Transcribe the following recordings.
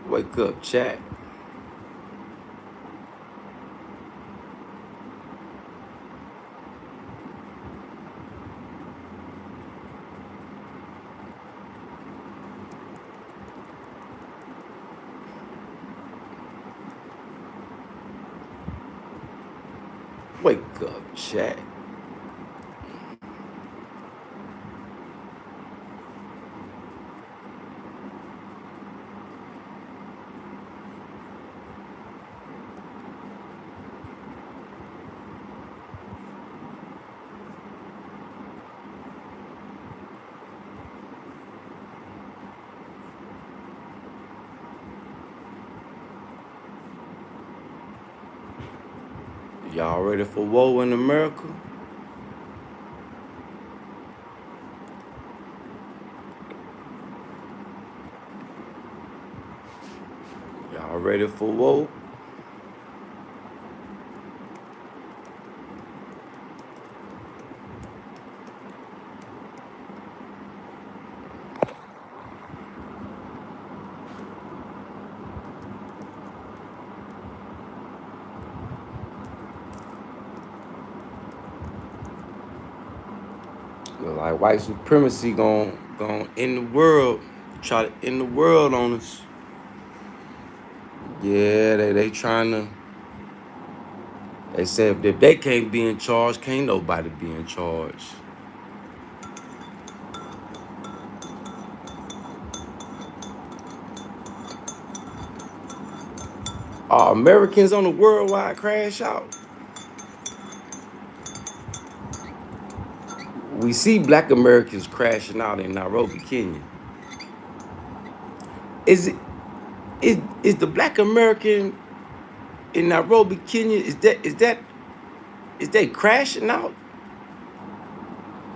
Wake up, chat. Wake up, chat. Y'all ready for woe in America? Y'all ready for woe? Look like white supremacy gon' end the world. Try to end the world on us. Yeah, they trying to. They say if they can't be in charge, can't nobody be in charge. Are Americans on a worldwide crash out? We see black Americans crashing out in Nairobi, Kenya. Is the black American in Nairobi, Kenya, is they crashing out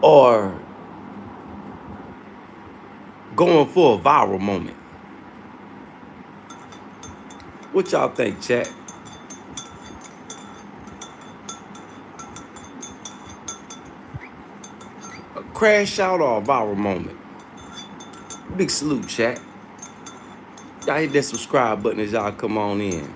or going for a viral moment? What y'all think, chat? A crash out or a viral moment? Big salute, chat. Y'all hit that subscribe button as y'all come on in.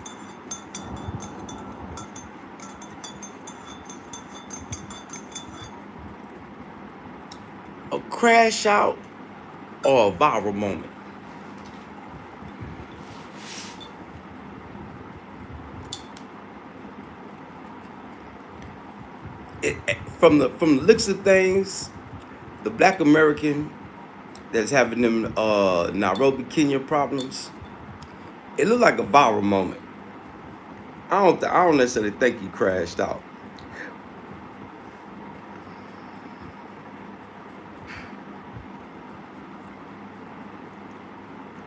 A crash out or a viral moment? From the looks of things, the black American that's having them Nairobi, Kenya problems, it looked like a viral moment. I don't necessarily think he crashed out.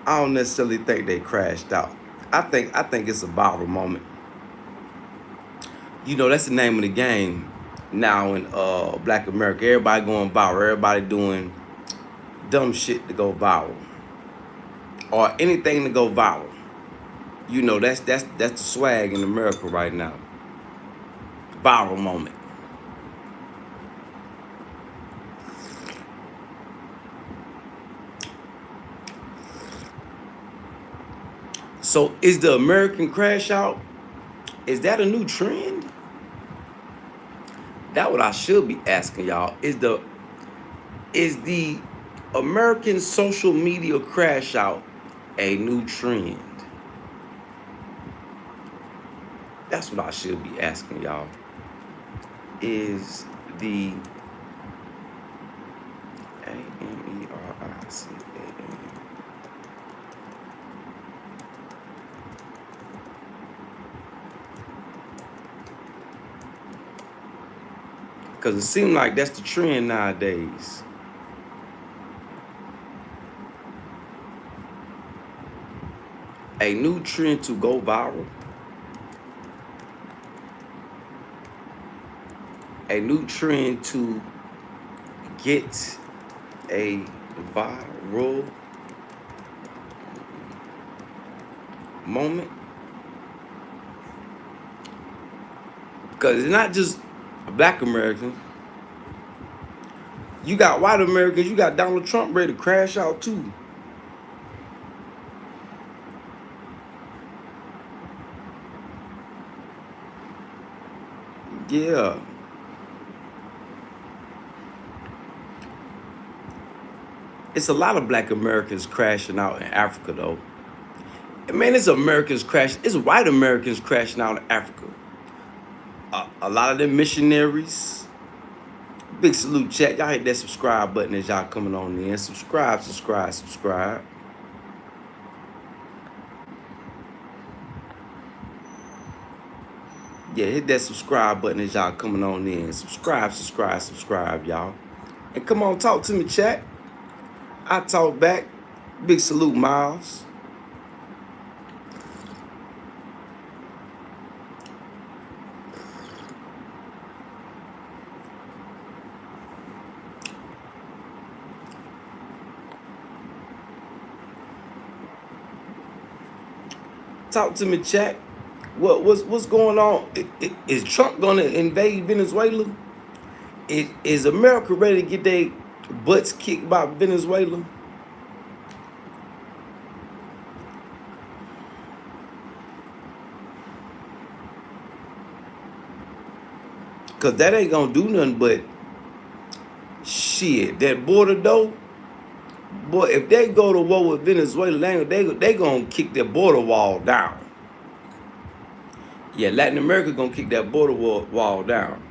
I don't necessarily think they crashed out. I think it's a viral moment. You know, that's the name of the game now in black America. Everybody going viral. Everybody doing dumb shit to go viral. Or anything to go viral. You know, that's the swag in America right now. Viral moment. So is the American crash out? Is that a new trend? That's what I should be asking y'all. Is the American social media crash out a new trend? That's what I should be asking y'all. Is the AMERICAN? Because it seems like that's the trend nowadays. A new trend to go viral. A new trend to get a viral moment. Because it's not just black Americans. You got white Americans. You got Donald Trump ready to crash out too. Yeah. It's a lot of black Americans crashing out in Africa, though. Man, it's Americans crashing. It's white Americans crashing out in Africa. A lot of them missionaries. Big salute, chat. Y'all hit that subscribe button as y'all coming on in. Subscribe, subscribe, subscribe. Yeah, hit that subscribe button as y'all coming on in. Subscribe, subscribe, subscribe, y'all. And come on, talk to me, chat. I talk back. Big salute, Miles. Talk to me, chat. What's going on? Is Trump gonna invade Venezuela? Is America ready to get their butts kicked by Venezuela? Cause that ain't gonna do nothing but shit. That border though, boy, if they go to war with Venezuela, they gonna kick their border wall down. Yeah, Latin America gonna kick that border wall down.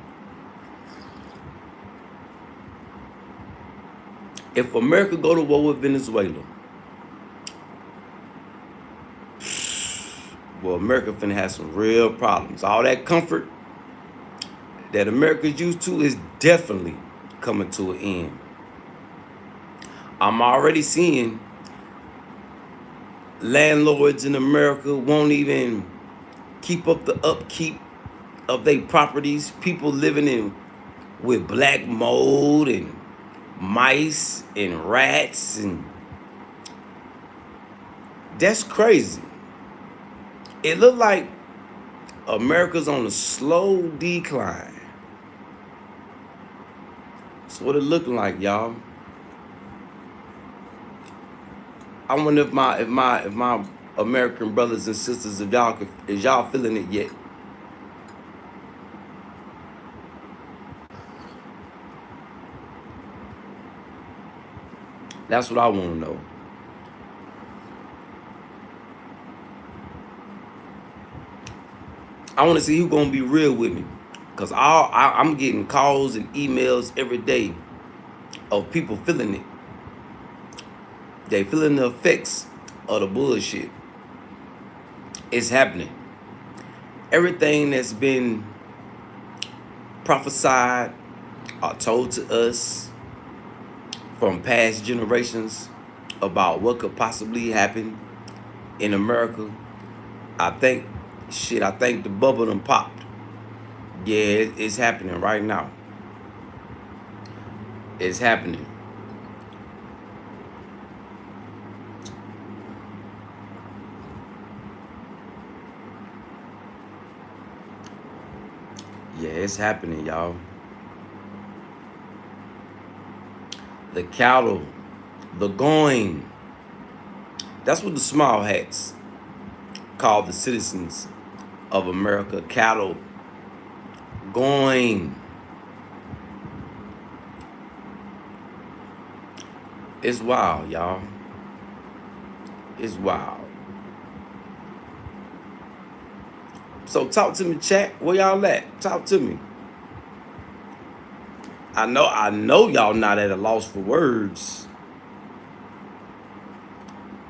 If America go to war with Venezuela, well, America finna have some real problems. All that comfort that America's used to is definitely coming to an end. I'm already seeing landlords in America won't even keep up the upkeep of their properties. People living in with black mold and mice and rats, and that's crazy. It looked like America's on a slow decline. That's what it looking like, y'all. I wonder if my American brothers and sisters, if y'all feeling it yet. That's what I want to know. I want to see who gonna be real with me, cause I'm getting calls and emails every day of people feeling it. They feeling the effects of the bullshit. It's happening. Everything that's been prophesied or told to us from past generations about what could possibly happen in America, I think the bubble done popped. Yeah, it's happening right now. It's happening. Yeah, it's happening, y'all. The cattle, the going. That's what the small hats call the citizens of America. Cattle going. It's wild, y'all. It's wild. So talk to me, chat. Where y'all at? Talk to me. I know y'all not at a loss for words.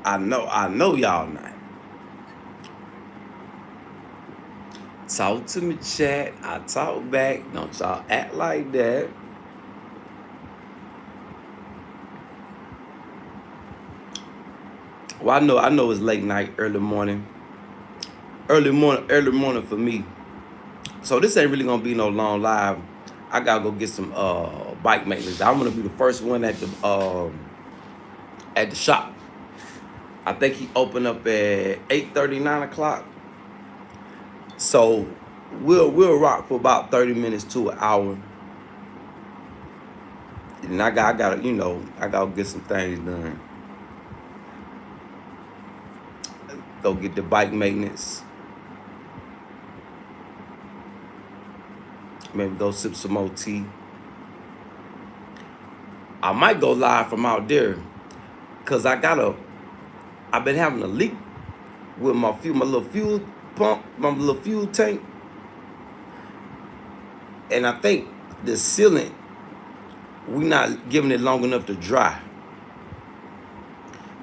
I know y'all not. Talk to me, chat. I talk back. Don't y'all act like that. Well, I know it's late night, early morning. Early morning for me. So this ain't really gonna be no long live. I gotta go get some bike maintenance. I'm gonna be the first one at the shop. I think he opened up at 8:30, 9 o'clock. So we'll rock for about 30 minutes to an hour. And I gotta get some things done. Go get the bike maintenance. Maybe go sip some more tea. I might go live from out there, cause I've been having a leak with my little fuel pump, my little fuel tank, and I think the sealant, we not giving it long enough to dry.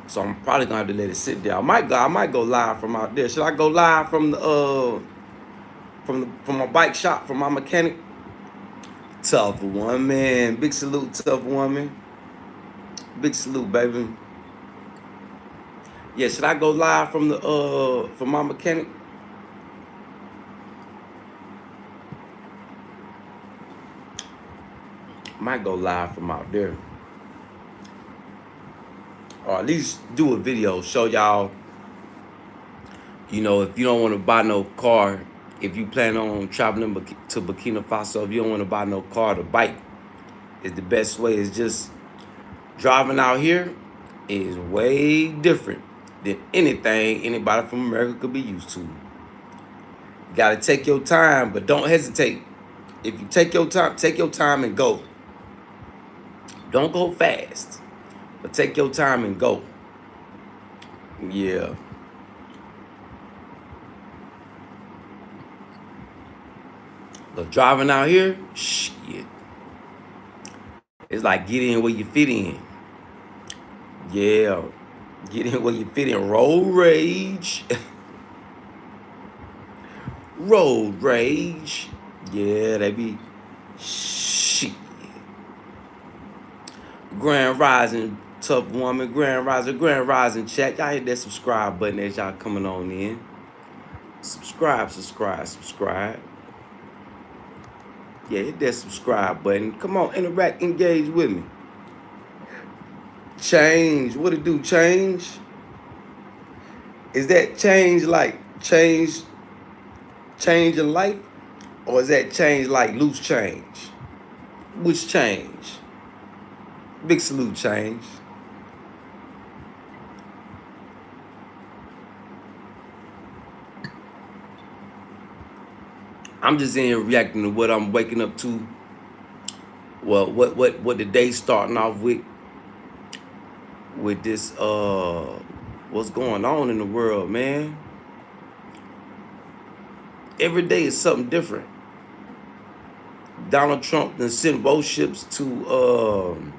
So I'm probably gonna have to let it sit there. I might go live from out there. Should I go live from the from my bike shop, from my mechanic? Tough one, man. Big salute, tough woman. Big salute, baby. Yeah, should I go live from my mechanic? Might go live from out there. Or at least do a video, show y'all, you know, if you don't want to buy no car, if you plan on traveling to Burkina Faso, if you don't want to buy no car, the bike is the best way. It's just driving out here is way different than anything anybody from America could be used to. You gotta take your time, but don't hesitate. If you take your time and go. Don't go fast, but take your time and go. Yeah. But driving out here, shit. It's like get in where you fit in. Yeah. Get in where you fit in. Road rage. Road rage. Yeah, they be shit. Grand Rising, tough woman. Grand Rising chat. Y'all hit that subscribe button as y'all coming on in. Subscribe. Yeah, hit that subscribe button. Come on, interact, engage with me. Change. What it do? Change? Is that change like change in life? Or is that change like loose change? Which change? Big salute, change. I'm just in here reacting to what I'm waking up to. Well, what the day starting off with this what's going on in the world, man. Every day is something different. Donald Trump then sent warships to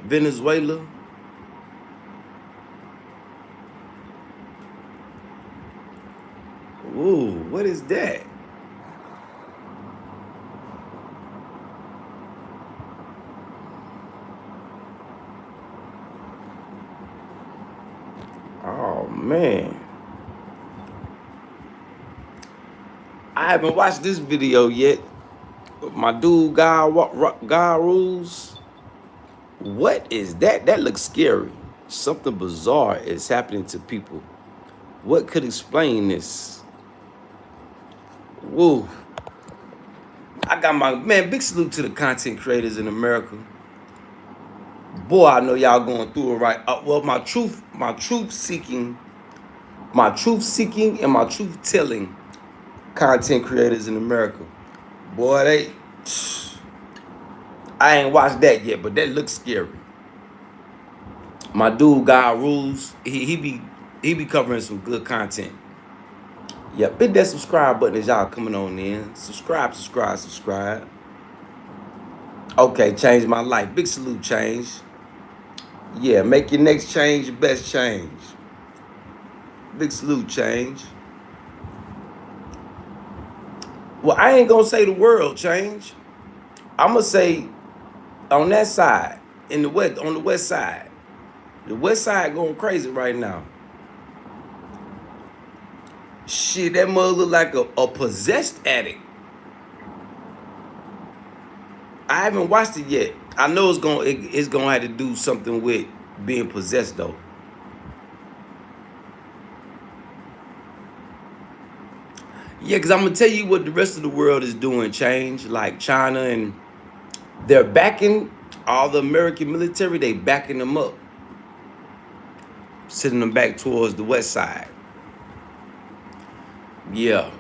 Venezuela. Ooh, what is that? Oh man, I haven't watched this video yet. My dude, God rules. What is that? That looks scary. Something bizarre is happening to people. What could explain this? Woo. I got my, man, big salute to the content creators in America. Boy, I know y'all going through it right. Well, my truth seeking and my truth telling content creators in America. Boy, I ain't watched that yet, but that looks scary. My dude, God Rules, he be covering some good content. Yep, hit that subscribe button as y'all coming on in. Subscribe. Okay, change my life. Big salute, change. Yeah, make your next change your best change. Big salute, change. Well, I ain't gonna say the world change. I'm gonna say on that side, on the west side. The west side going crazy right now. Shit, that mother look like a possessed addict. I haven't watched it yet. I know it's gonna have to do something with being possessed though. Yeah, because I'm gonna tell you what the rest of the world is doing, change. Like China, and they're backing all the American military, they backing them up. Sending them back towards the west side. Yeah.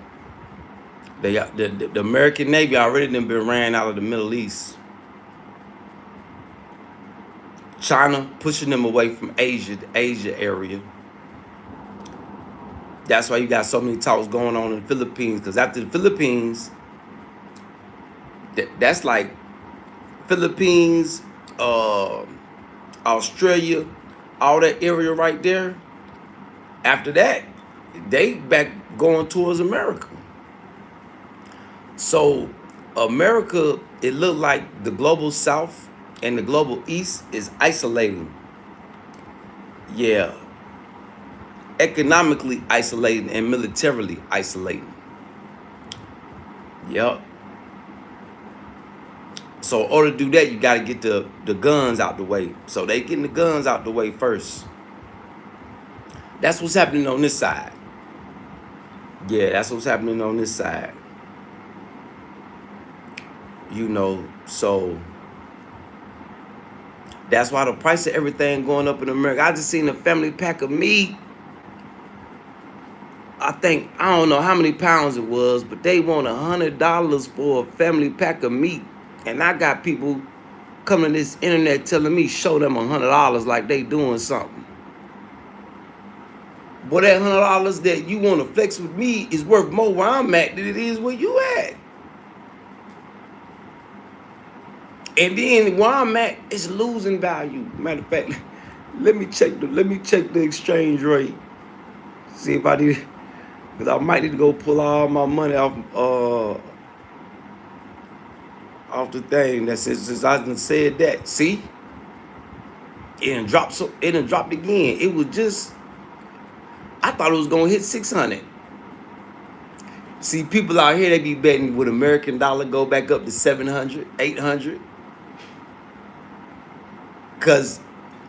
They the American Navy already done been ran out of the Middle East. China pushing them away from Asia, the Asia area. That's why you got so many talks going on in the Philippines. Because after the Philippines, that's like Philippines, uh, Australia, all that area right there. After that, they back going towards America. So America, it looked like the global South and the global East is isolating. Yeah, economically isolating and militarily isolating. Yep. So in order to do that, you got to get the guns out the way. So they getting the guns out the way first. That's what's happening on this side. Yeah, that's what's happening on this side. You know, so that's why the price of everything going up in America. I just seen a family pack of meat. I don't know how many pounds it was, but they want $100 for a family pack of meat. And I got people coming to this internet telling me show them $100 like they doing something. Boy, that $100 that you want to flex with me is worth more where I'm at than it is where you at. And then where I'm at, it's losing value. Matter of fact, let me check the exchange rate. See if I need, because I might need to go pull all my money off the thing. That's since I done said that. See, it done dropped. So it done dropped again. It was just, I thought it was gonna hit 600. See, people out here, they be betting with American dollar go back up to 700, 800. Because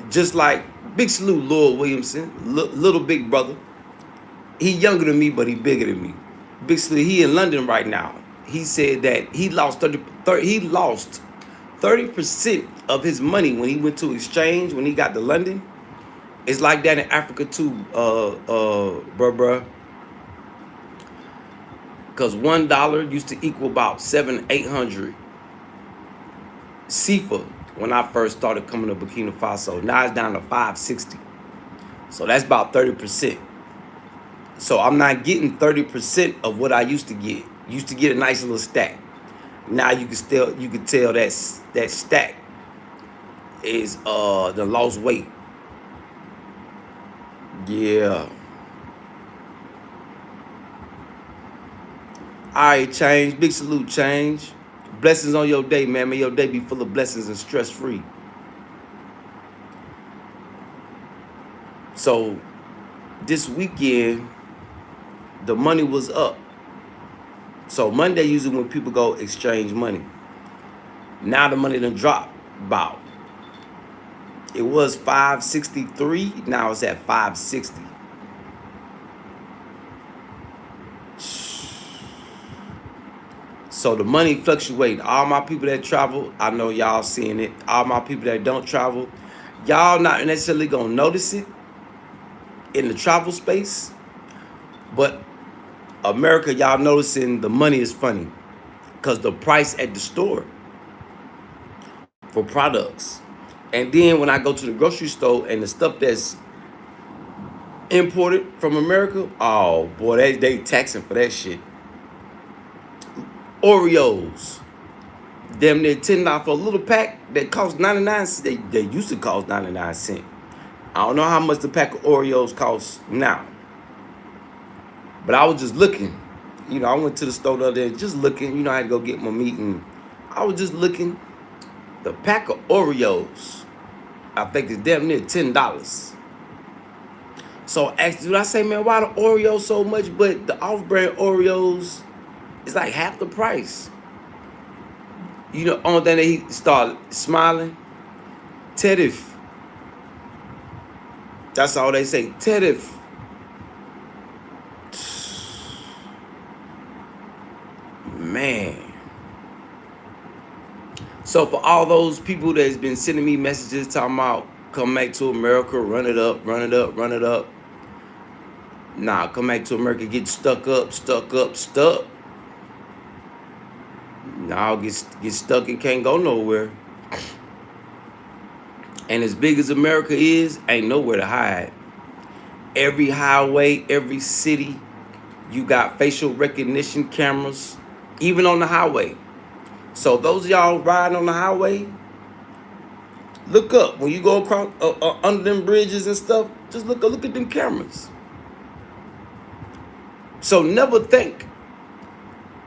just like big salute Lord Williamson, little big brother. He younger than me, but he bigger than me. Big salute, he in London right now. He said that he lost 30% of his money when he went to exchange, when he got to London. It's like that in Africa too, bruh. Because $1 used to equal about 700-800 CFA when I first started coming to Burkina Faso. Now it's down to 560. So that's about 30%. So I'm not getting 30% of what I used to get. Used to get a nice little stack. Now you can tell that stack is the lost weight. Yeah. All right, Change. Big salute, Change. Blessings on your day, man. May your day be full of blessings and stress-free. So this weekend, the money was up. So Monday usually when people go exchange money. Now the money done dropped about. It was 563. Now it's at 560. So the money fluctuating. All my people that travel, I know y'all seeing it. All my people that don't travel, y'all not necessarily gonna notice it in the travel space. But America, y'all noticing the money is funny. Because the price at the store for products. And then when I go to the grocery store and the stuff that's imported from America, oh boy, they taxing for that shit. Oreos, damn near $10 for a little pack that cost 99 cents. They used to cost 99 cents. I don't know how much the pack of Oreos costs now. But I was just looking. You know, I went to the store the other day just looking. You know, I had to go get my meat and I was just looking. The pack of Oreos, I think it's damn near $10. So actually, I say, man, why the Oreos so much? But the off-brand Oreos is like half the price. You know, only thing that he started smiling, Tedif. That's all they say, Tedif. Man. So for all those people that's been sending me messages talking about come back to America, run it up, run it up, run it up. Nah, come back to America, get stuck up. Nah, get stuck and can't go nowhere. And as big as America is, ain't nowhere to hide. Every highway, every city, you got facial recognition cameras, even on the highway. So those of y'all riding on the highway, look up. When you go across under them bridges and stuff, just look at them cameras. So never think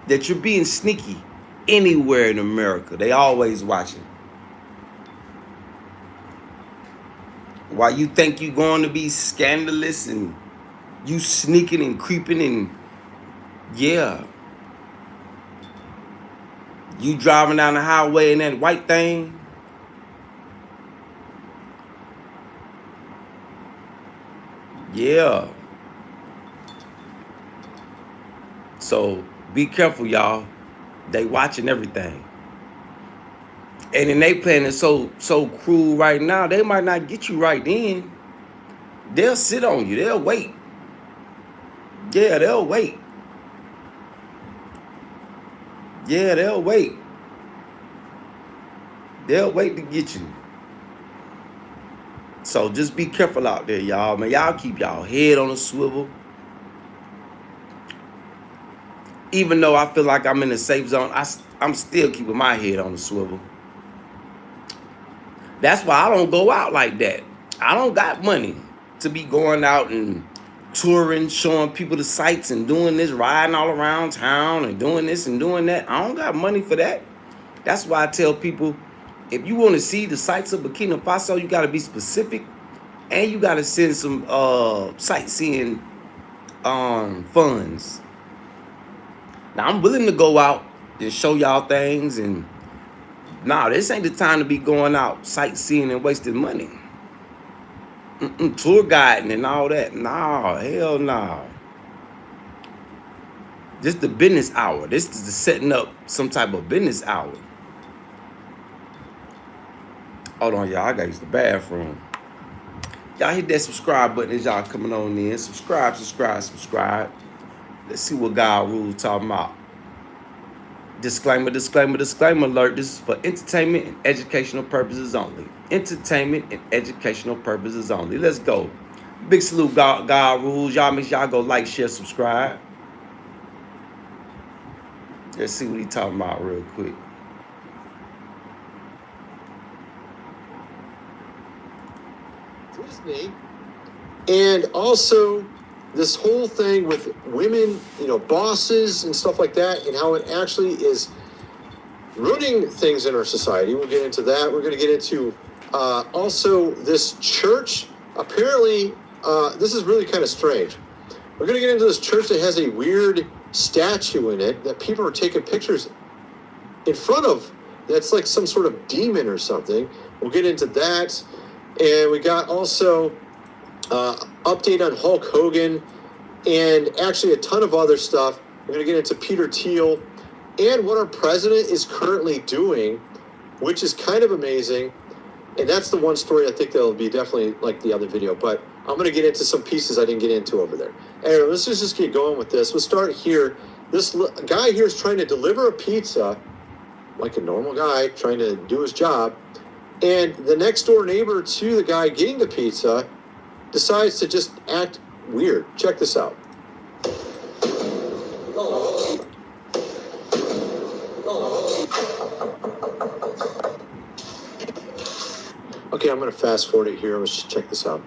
that you're being sneaky anywhere in America. They always watching. While you think you're going to be scandalous and you sneaking and creeping and yeah. You driving down the highway in that white thing. Yeah. So be careful, y'all. They watching everything. And then they playing it so cruel right now, they might not get you right then. They'll sit on you. They'll wait. Yeah, they'll wait. Yeah, they'll wait. They'll wait to get you. So just be careful out there, y'all. Man, y'all keep y'all head on a swivel. Even though I feel like I'm in a safe zone, I'm still keeping my head on the swivel. That's why I don't go out like that. I don't got money to be going out and touring, showing people the sights and doing this, riding all around town and doing this and doing that. I don't got money for that. That's why I tell people, if you want to see the sights of Burkina Faso, you got to be specific and you got to send some sightseeing funds. Now, I'm willing to go out and show y'all things and nah, this ain't the time to be going out sightseeing and wasting money. Tour guiding and all that. Nah, hell nah. This is the business hour. This is the setting up some type of business hour. Hold on, y'all. I gotta use the bathroom. Y'all hit that subscribe button as y'all coming on in. Subscribe. Let's see what God rules talking about. Disclaimer alert. This is for entertainment and educational purposes only. Entertainment and educational purposes only. Let's go. Big salute, God rules. Y'all make sure y'all go like, share, subscribe. Let's see what he talking about real quick. Disney, and also this whole thing with women, bosses and stuff like that, and how it actually is ruining things in our society. We'll get into that. We're going to get into also this church. Apparently, this is really kind of strange. We're going to get into this church that has a weird statue in it that people are taking pictures in front of. That's like some sort of demon or something. We'll get into that. And we got also update on Hulk Hogan and actually a ton of other stuff. We're going to get into Peter Thiel and what our president is currently doing, which is kind of amazing. And that's the one story I think that'll be definitely like the other video. But I'm going to get into some pieces I didn't get into over there. Anyway, let's just get going with this. We'll start here. This guy here is trying to deliver a pizza like a normal guy trying to do his job. And the next door neighbor to the guy getting the pizza decides to just act weird. Check this out. Okay, I'm going to fast forward it here. Let's just check this out.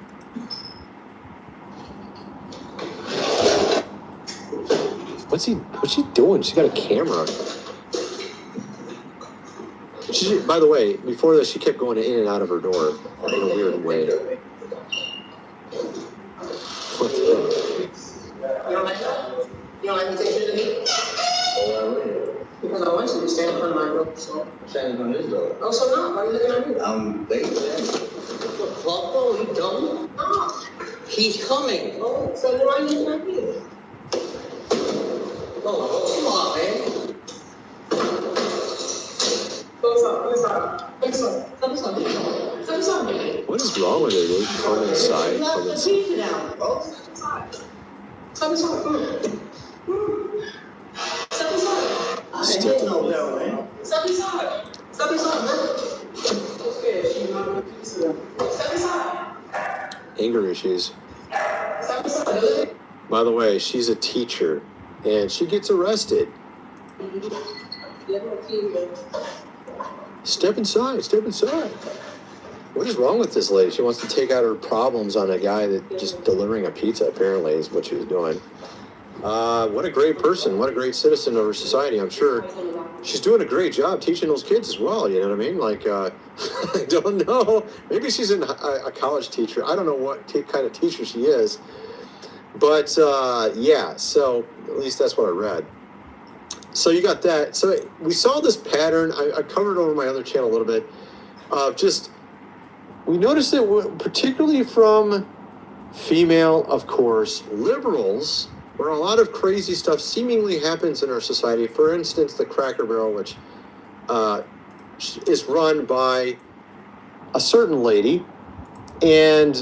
What's she doing? She's got a camera. By the way, before this, she kept going in and out of her door in a weird way. What the? You don't like that? You don't like me taking to me? Because I want you to stand in front of my door. So. Standing on his door. Oh, so no? Why are you looking at me? I'm waiting. What, Floppo? You dumb? No. He's coming. Oh, so why are you looking at me? Oh, come on, man. What is wrong with her, dude? Come inside. Come inside. Step aside, come on. Step aside. I ain't getting no bell, man. Step aside. Step aside, bro. Okay, she's not step aside. Anger issues. Step aside. By the way, she's a teacher, and she gets arrested. Step inside, step inside. What is wrong with this lady? She wants to take out her problems on a guy that just delivering a pizza, apparently, is what she was doing. What a great person. What a great citizen of our society. I'm sure she's doing a great job teaching those kids as well. You know what I mean? Like, I don't know. Maybe she's a college teacher. I don't know what kind of teacher she is. But, yeah, so at least that's what I read. So you got that. So we saw this pattern. I covered it over my other channel a little bit of just, we noticed it particularly from female, of course, liberals, where a lot of crazy stuff seemingly happens in our society. For instance, the Cracker Barrel, which is run by a certain lady, and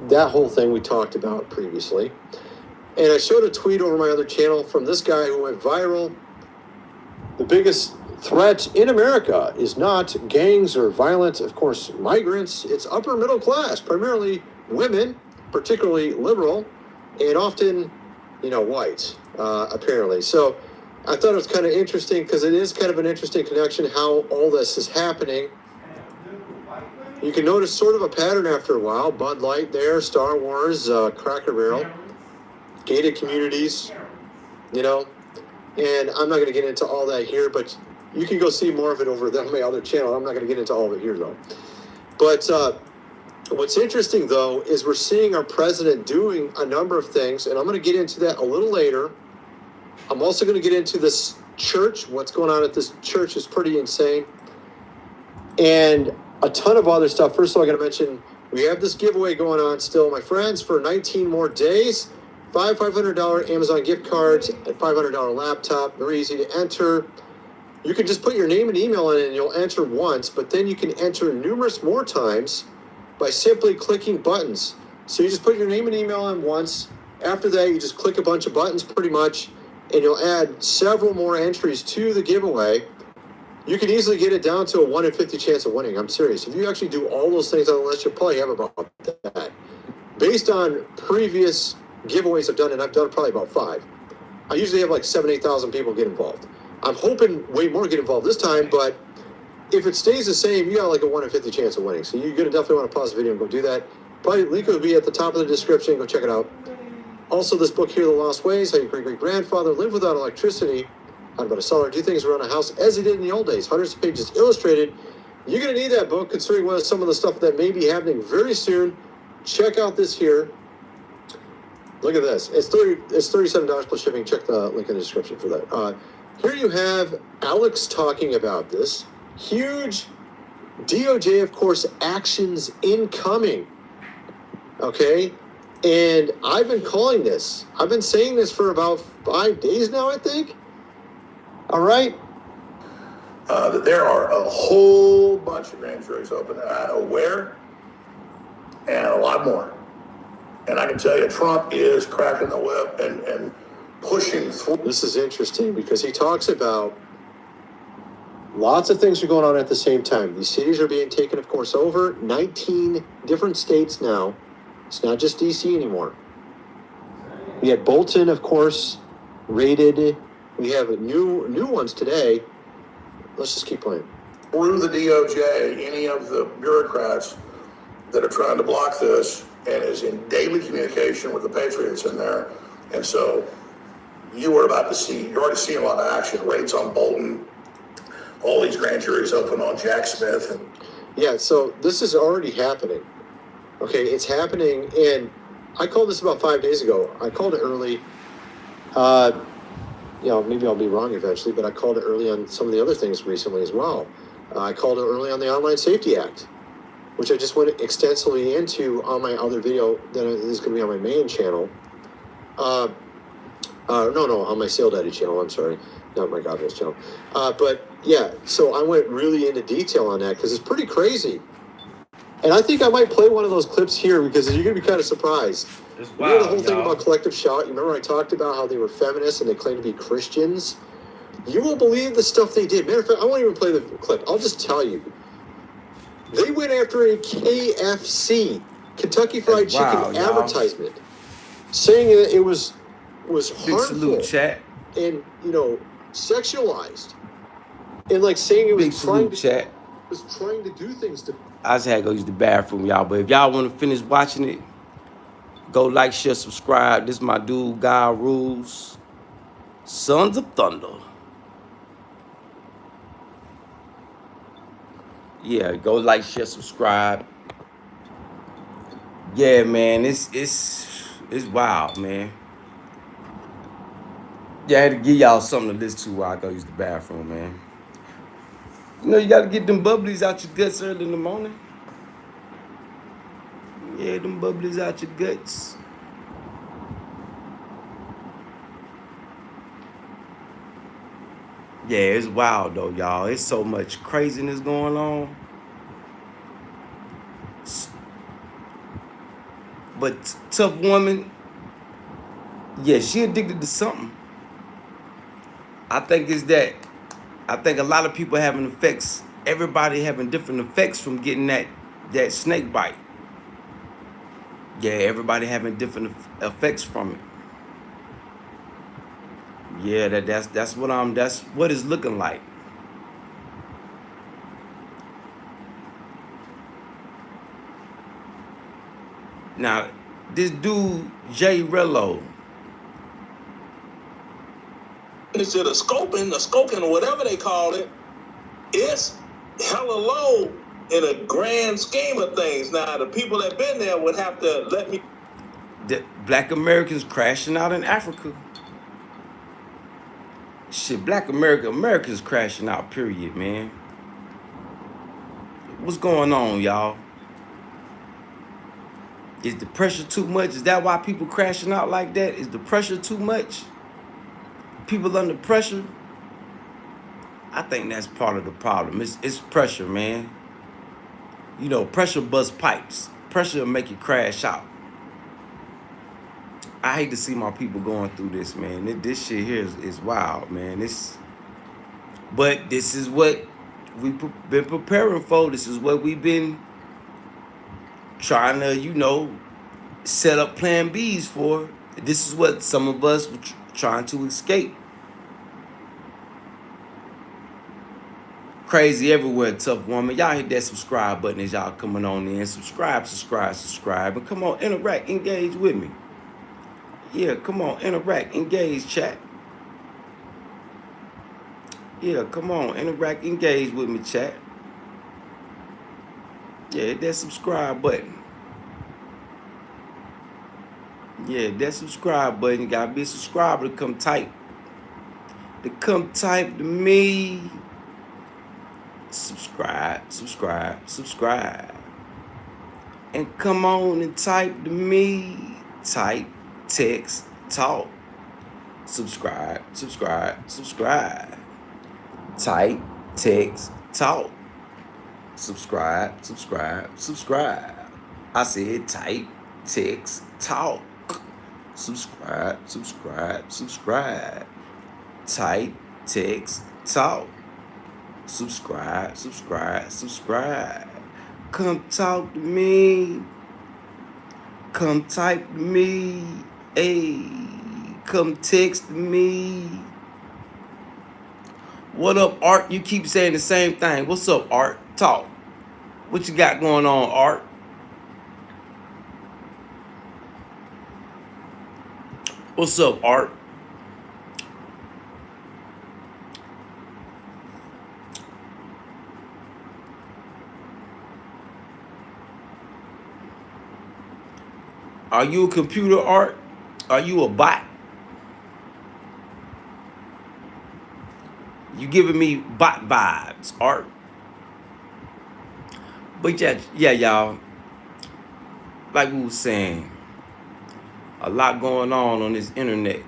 that whole thing we talked about previously. And I showed a tweet over my other channel from this guy who went viral. The biggest threat in America is not gangs or violent, of course, migrants. It's upper middle class, primarily women, particularly liberal, and often, you know, white, apparently. So I thought it was kind of interesting because it is kind of an interesting connection how all this is happening. You can notice sort of a pattern after a while. Bud Light there, Star Wars, Cracker Barrel, gated communities, you know. And I'm not going to get into all that here, but you can go see more of it over on my other channel. I'm not going to get into all of it here, though. But what's interesting, though, is we're seeing our president doing a number of things, and I'm going to get into that a little later. I'm also going to get into this church. What's going on at this church is pretty insane. And a ton of other stuff. First of all, I got to mention, we have this giveaway going on still, my friends, for 19 more days. $500 Amazon gift cards, and $500 laptop. Very easy to enter. You can just put your name and email in and you'll enter once, but then you can enter numerous more times by simply clicking buttons. So you just put your name and email in once. After that, you just click a bunch of buttons pretty much, and you'll add several more entries to the giveaway. You can easily get it down to a 1 in 50 chance of winning. I'm serious. If you actually do all those things on the list, you'll probably have about that. Based on previous giveaways I've done, and I've done probably about 5. I usually have like 7,000 to 8,000 people get involved. I'm hoping way more get involved this time, but if it stays the same, you got like a 1 in 50 chance of winning. So you're going to definitely want to pause the video and go do that. Probably link will be at the top of the description. Go check it out. Also, this book here, The Lost Ways, How Your Great-Great-Grandfather Lived Without Electricity, How About a Seller Do Things Around a House as He Did in the Old Days. Hundreds of pages illustrated. You're going to need that book considering what some of the stuff that may be happening very soon. Check out this here. Look at this. It's $37 plus shipping. Check the link in the description for that. Here you have Alex talking about this. Huge DOJ, of course, actions incoming. Okay? And I've been calling this. I've been saying this for about 5 days now, I think. All right? There are a whole bunch of grand juries open. Where? And a lot more. And I can tell you, Trump is cracking the whip and pushing through. This is interesting because he talks about lots of things are going on at the same time. These cities are being taken, of course, over. 19 different states now. It's not just D.C. anymore. We had Bolton, of course, raided. We have new ones today. Let's just keep playing. Through the DOJ, any of the bureaucrats that are trying to block this, and is in daily communication with the patriots in there. And so you're already seeing a lot of action, raids on Bolton, all these grand juries open on Jack Smith. And yeah, so this is already happening. Okay, it's happening, and I called this about 5 days ago. I called it early. Maybe I'll be wrong eventually, but I called it early on some of the other things recently as well. I called it early on the Online Safety Act, which I just went extensively into on my other video that is going to be on my main channel. On my Sale Daddy channel, I'm sorry. Not my Godless channel. But yeah, so I went really into detail on that because it's pretty crazy. And I think I might play one of those clips here because you're going to be kind of surprised. It's You know the wild, whole thing y'all. about collective shout? You remember I talked about how they were feminists and they claimed to be Christians? You won't believe the stuff they did. Matter of fact, I won't even play the clip. I'll just tell you. They went after a KFC, Kentucky Fried That's wild, Chicken y'all. advertisement, saying that it was Big harmful salute, chat. and, you know, sexualized. And like saying it Big was trying salute, chat. to do things to. I just had to go use the bathroom, y'all. But if y'all want to finish watching it, go like, share, subscribe. This is my dude, God Rules. Sons of Thunder. Yeah, go like, share, subscribe. Yeah, man, it's wild, man. Yeah, I had to give y'all something to listen to while I go use the bathroom, man. You know, you got to get them bubblies out your guts early in the morning. Yeah, them bubblies out your guts. Yeah, it's wild, though, y'all. It's so much craziness going on. But tough woman, yeah, she addicted to something. I think it's that. I think a lot of people having effects. Everybody having different effects from getting that snake bite. Yeah, everybody having different effects from it. Yeah, that's what it's looking like. Now, this dude Jay Rello. To the scoping, or whatever they call it, it's hella low in a grand scheme of things. Now, the people that been there would have to let me. The black Americans crashing out in Africa. Shit, America's crashing out, period, man. What's going on, y'all? Is the pressure too much? Is that why people crashing out like that? Is the pressure too much? People under pressure? I think that's part of the problem. It's pressure, man. You know, pressure busts pipes. Pressure will make you crash out. I hate to see my people going through this, man. This shit here is wild, man. But this is what we've been preparing for. This is what we've been trying to, you know, set up plan Bs for. This is what some of us were trying to escape. Crazy everywhere, tough woman. Y'all hit that subscribe button as y'all coming on in. Subscribe. And come on, interact, engage with me. Yeah, come on, interact, engage, chat. Yeah, come on, interact, engage with me, chat. Yeah, hit that subscribe button. Yeah, that subscribe button. You gotta be a subscriber to come type. To me. Subscribe. And come on and type to me. Type, text, talk. Subscribe. Type, text, talk. Subscribe. I said type, text, talk. Subscribe. Type, text, talk. Subscribe. Come talk to me. Come type to me. Hey, come text me. What up, Art? You keep saying the same thing. What's up, Art? Talk. What you got going on, Art? What's up, Art? Are you a computer, Art? Are you a bot? You giving me bot vibes, Art. But yeah, y'all. Like we was saying, a lot going on this internet.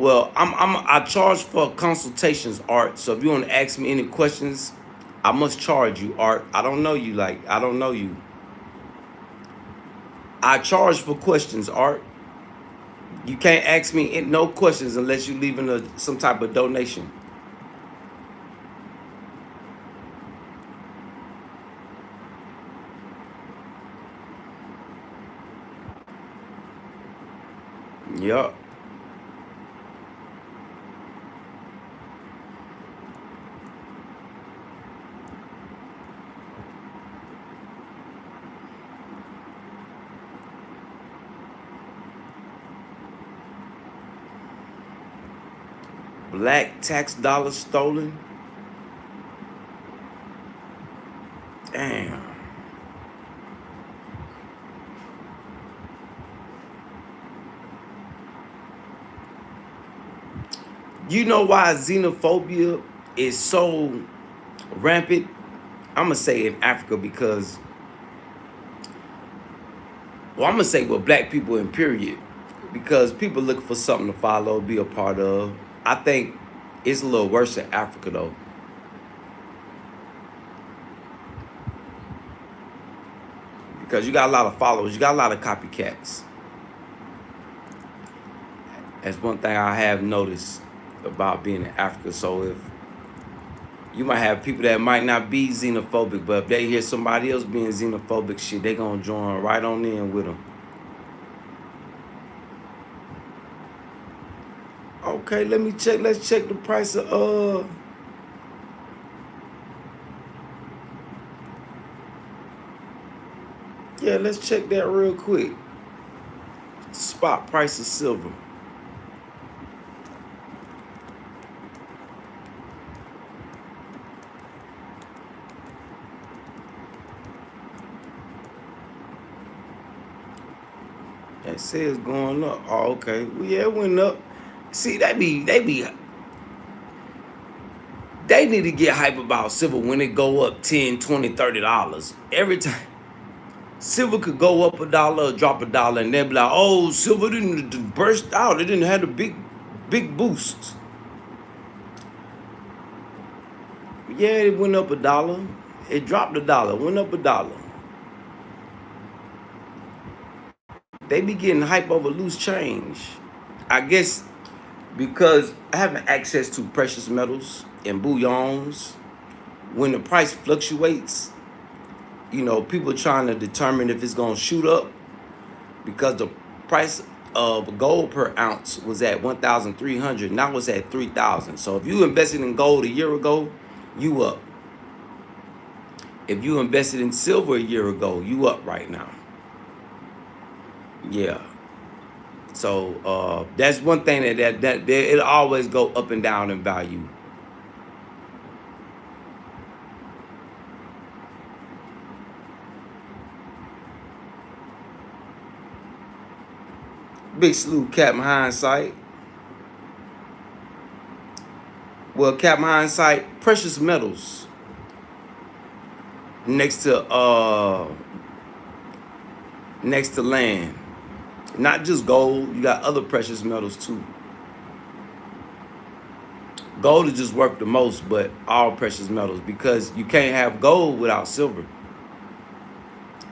Well, I charge for consultations, Art. So if you want to ask me any questions, I must charge you, Art. I don't know you, I don't know you. I charge for questions, Art. You can't ask me no questions unless you leaving some type of donation. Yup. Black tax dollars stolen. Damn. You know why xenophobia is so rampant? I'm gonna say in Africa because, well, I'm gonna say with black people in period, because people look for something to follow, be a part of. I think it's a little worse in Africa though, because you got a lot of followers, you got a lot of copycats. That's one thing I have noticed about being in Africa. So if you might have people that might not be xenophobic, but if they hear somebody else being xenophobic, shit, they gonna join right on in with them. Okay, let me check. Let's check the price of yeah, let's check that real quick. Spot price of silver. It says going up. Oh, okay. Well, yeah, it went up. See, they need to get hype about silver when it go up $10, $20, $30. Every time silver could go up $1 or drop $1, and they'll be like, oh, silver didn't burst out. It didn't have a big boost. Yeah, it went up $1. It dropped $1, went up $1. They be getting hype over loose change. I guess because having access to precious metals and bullions, when the price fluctuates, you know, people trying to determine if it's gonna shoot up, because the price of gold per ounce was at 1,300, now it's at 3,000. So if you invested in gold a year ago, you up. If you invested in silver a year ago, you up right now. Yeah. So that's one thing that it always go up and down in value. Big salute, Captain Hindsight. Well, Captain Hindsight, precious metals next to land. Not just gold, you got other precious metals too. Gold is just worth the most, but all precious metals, because you can't have gold without silver.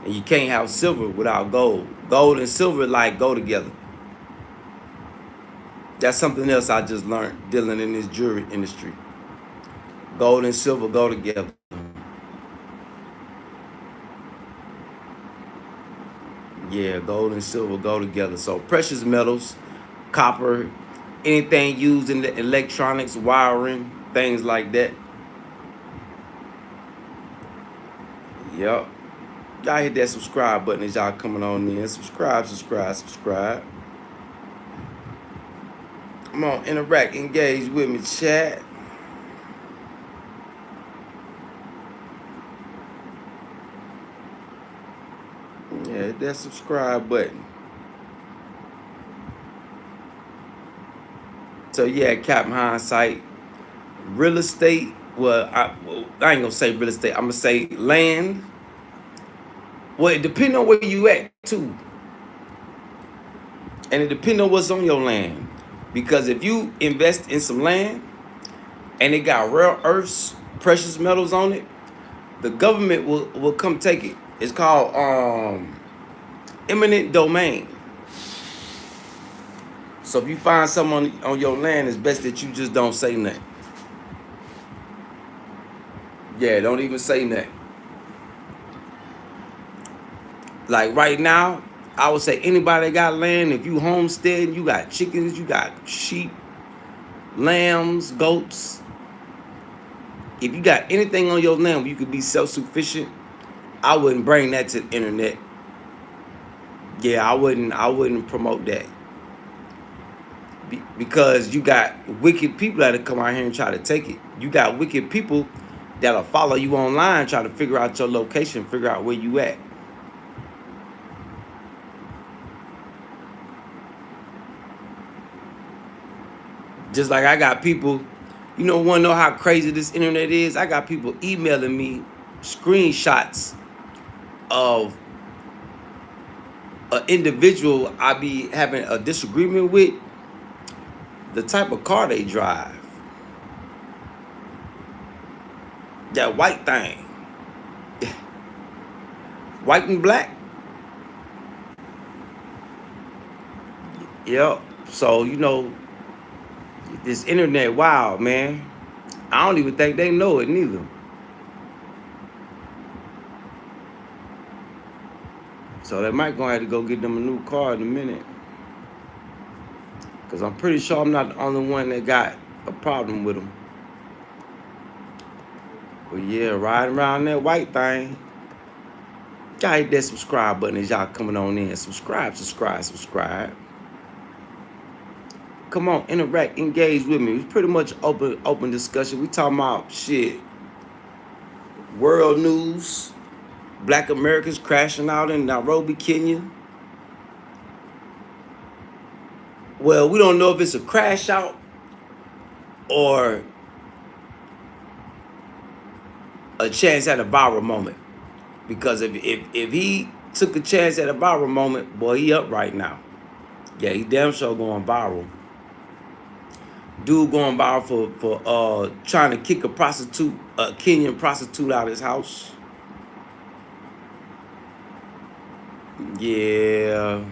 And you can't have silver without gold. Gold and silver go together. That's something else I just learned dealing in this jewelry industry. Gold and silver go together. Yeah, gold and silver go together. So precious metals, copper, anything used in the electronics, wiring, things like that. Yep. Y'all hit that subscribe button as y'all coming on in. Subscribe. Come on, interact, engage with me, chat. Yeah, hit that subscribe button. So yeah, Captain Hindsight, real estate. Well, I ain't gonna say real estate. I'm gonna say land. Well, it depends on where you at too, and it depends on what's on your land. Because if you invest in some land and it got rare earths, precious metals on it, the government will come take it. It's called eminent domain. So if you find someone on your land, it's best that you just don't say nothing. Yeah, don't even say nothing. Like right now, I would say anybody that got land, if you homestead, you got chickens, you got sheep, lambs, goats. If you got anything on your land where you could be self-sufficient, I wouldn't bring that to the internet. Yeah, I wouldn't promote that. Because you got wicked people that'll come out here and try to take it. You got wicked people that'll follow you online, try to figure out your location, figure out where you at. Just like I got people, you know, want to know how crazy this internet is? I got people emailing me screenshots of an individual I be having a disagreement with, the type of car they drive. That white thing. White and black. Yep. So, you know, this internet wild, man. I don't even think they know it neither. So they might gonna have to go get them a new car in a minute. Cause I'm pretty sure I'm not the only one that got a problem with them. But yeah, riding around that white thing. Y'all hit that subscribe button as y'all coming on in. Subscribe. Come on, interact, engage with me. It's pretty much open discussion. We talking about shit. World news. Black Americans crashing out in Nairobi, Kenya. Well, we don't know if it's a crash out or a chance at a viral moment. Because if he took a chance at a viral moment, boy, he up right now. Yeah, he damn sure going viral. Dude going viral for trying to kick a Kenyan prostitute out of his house. Yeah.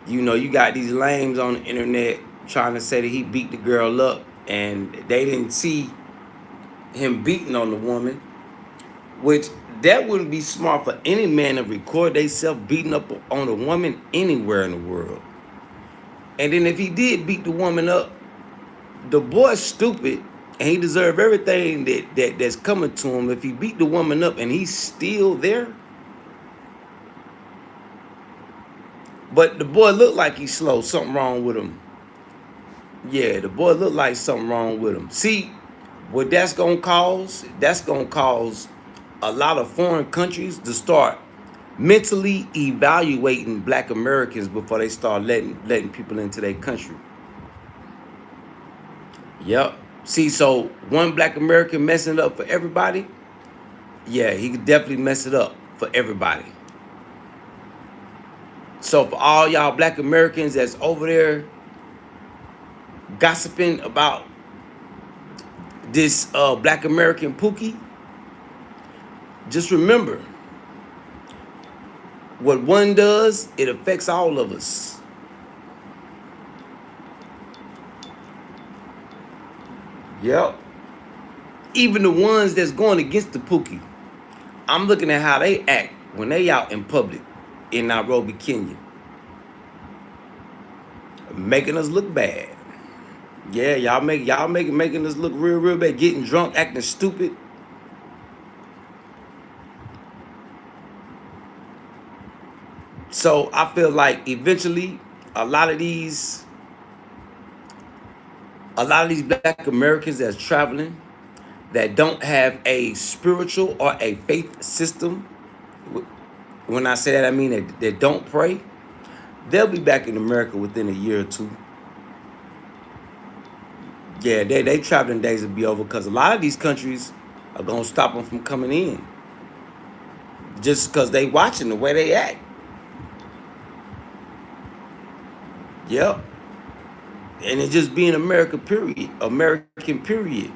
You know, you got these lames on the internet trying to say that he beat the girl up, and they didn't see him beating on the woman, which that wouldn't be smart for any man to record themselves beating up on a woman anywhere in the world. And then if he did beat the woman up, the boy's stupid, and he deserves everything that's coming to him. If he beat the woman up and he's still there. But the boy looked like he's slow. Something wrong with him. Yeah, the boy looked like something wrong with him. See, what that's going to cause? That's going to cause a lot of foreign countries to start mentally evaluating Black Americans before they start letting people into their country. Yep. See, so one Black American messing it up for everybody? Yeah, he could definitely mess it up for everybody. So for all y'all Black Americans that's over there gossiping about this Black American Pookie, just remember, what one does, it affects all of us. Yep. Even the ones that's going against the Pookie. I'm looking at how they act when they out in public in Nairobi, Kenya. Making us look bad. Yeah, y'all making us look real bad. Getting drunk, acting stupid. So I feel like eventually a lot of these Black Americans that's traveling that don't have a spiritual or a faith system. When I say that, I mean that don't pray. They'll be back in America within a year or two. Yeah, they traveling days will be over because a lot of these countries are gonna stop them from coming in. Just because they watching the way they act. Yep. And it just being America, period. American, period.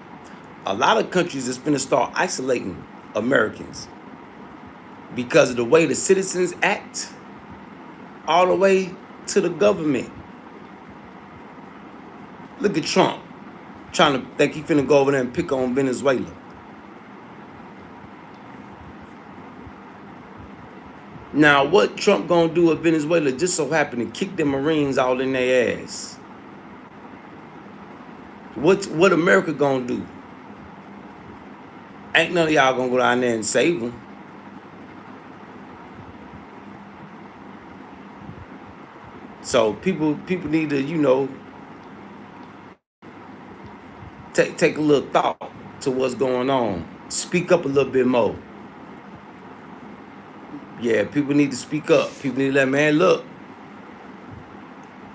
A lot of countries is finna start isolating Americans because of the way the citizens act, all the way to the government. Look at Trump trying to think he finna go over there and pick on Venezuela. Now, what Trump gonna do if Venezuela just so happen to kick them Marines all in their ass? What America gonna do? Ain't none of y'all gonna go down there and save them. So people need to, you know, take a little thought to what's going on. Speak up a little bit more. Yeah, people need to speak up. People need to let, man, look.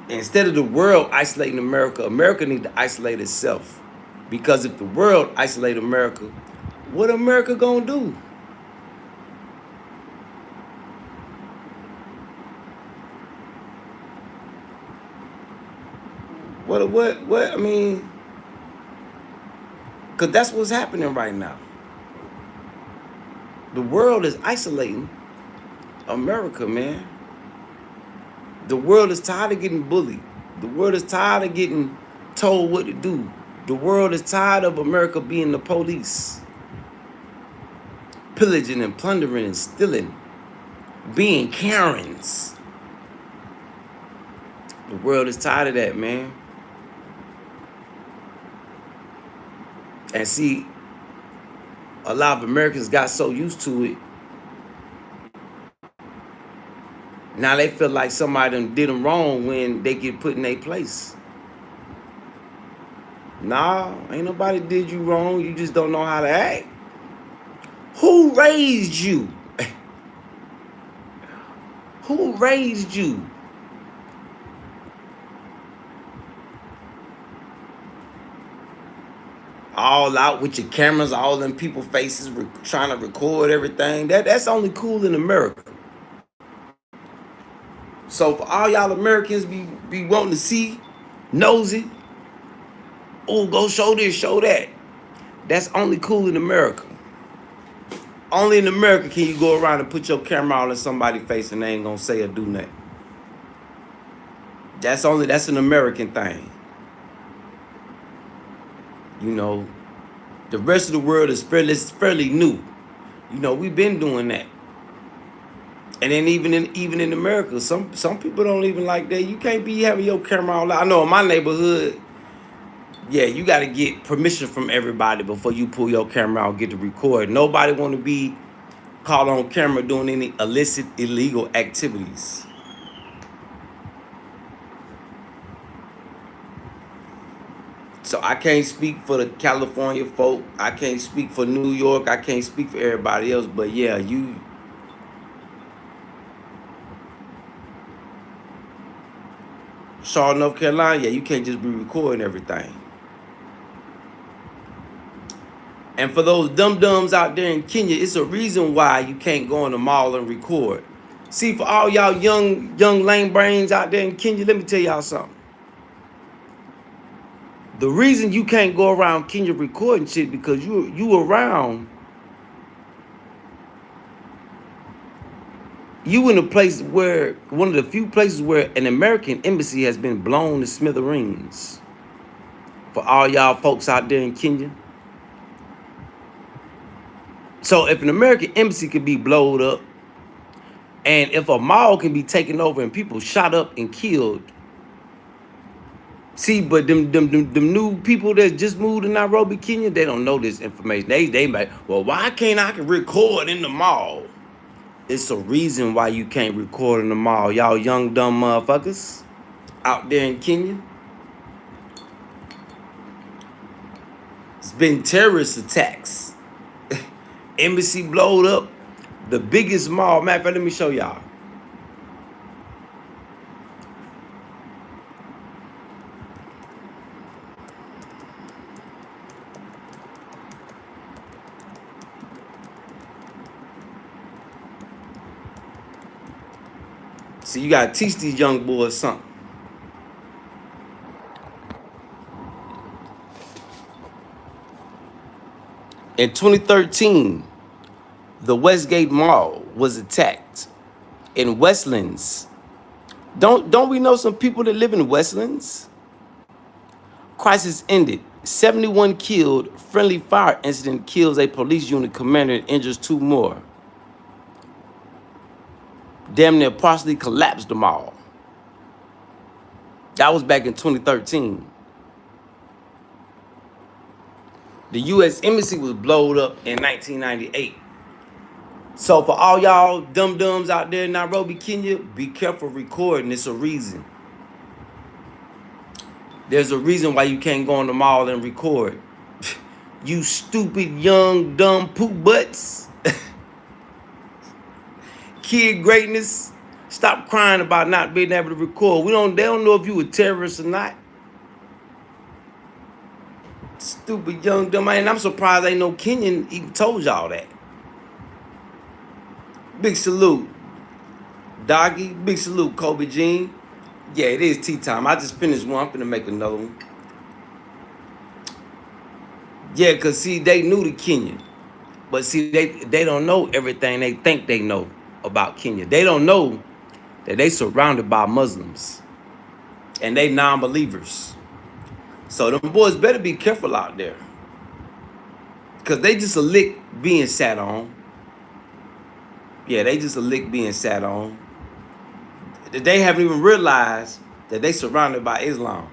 Instead of the world isolating America, America need to isolate itself. Because if the world isolate America, what America gonna do? What, I mean, because that's what's happening right now. The world is isolating America, man. The world is tired of getting bullied. The world is tired of getting told what to do. The world is tired of America being the police. Pillaging and plundering and stealing. Being Karens. The world is tired of that, man. And see, a lot of Americans got so used to it. Now they feel like somebody done did them wrong when they get put in their place. Nah, ain't nobody did you wrong. You just don't know how to act. Who raised you? Who raised you? All out with your cameras, all them people faces, trying to record everything. That's only cool in America. So for all y'all Americans be wanting to see, nosy, oh, go show this, show that. That's only cool in America. Only in America can you go around and put your camera all in somebody's face and they ain't gonna say or do nothing. That's an American thing. You know, the rest of the world is fairly new. You know, we've been doing that. And then even in America, some people don't even like that. You can't be having your camera all out. I know in my neighborhood, yeah, you got to get permission from everybody before you pull your camera out and get to record. Nobody want to be caught on camera doing any illicit, illegal activities. So I can't speak for the California folk. I can't speak for New York. I can't speak for everybody else. But yeah, Charlotte, North Carolina, yeah, you can't just be recording everything. And for those dum-dums out there in Kenya, it's a reason why you can't go in the mall and record. See, for all y'all young lame brains out there in Kenya, let me tell y'all something. The reason you can't go around Kenya recording shit because you around. You in a place where, one of the few places where an American embassy has been blown to smithereens. For all y'all folks out there in Kenya. So if an American embassy could be blowed up, and if a mall can be taken over and people shot up and killed, see, but them new people that just moved to Nairobi, Kenya, they don't know this information. They might, well, why can't I record in the mall? It's a reason why you can't record in the mall. Y'all young, dumb motherfuckers out there in Kenya. It's been terrorist attacks. Embassy blowed up. The biggest mall. Matter of fact, let me show y'all. See, you gotta teach these young boys something. In 2013, the Westgate Mall was attacked in Westlands. Don't we know some people that live in Westlands? Crisis ended. 71 killed. Friendly fire incident kills a police unit commander and injures 2 more. Damn near partially collapsed the mall. That was back in 2013. The U.S. Embassy was blowed up in 1998. So for all y'all dum-dums out there in Nairobi, Kenya, be careful recording. It's a reason. There's a reason why you can't go on the mall and record. You stupid, young, dumb poop butts. Kid greatness. Stop crying about not being able to record. They don't know if you a terrorist or not. Stupid, young, dumb. And I'm surprised ain't no Kenyan even told y'all that. Big salute, Doggy. Big salute, Kobe Jean. Yeah, it is tea time. I just finished one. I'm finna make another one. Yeah, because, see, they knew the Kenyan. But, see, they don't know everything they think they know about Kenya. They don't know that they surrounded by Muslims. And they non-believers. So them boys better be careful out there. Because they just a lick being sat on. Yeah, they just a lick being sat on. They haven't even realized that they surrounded by Islam.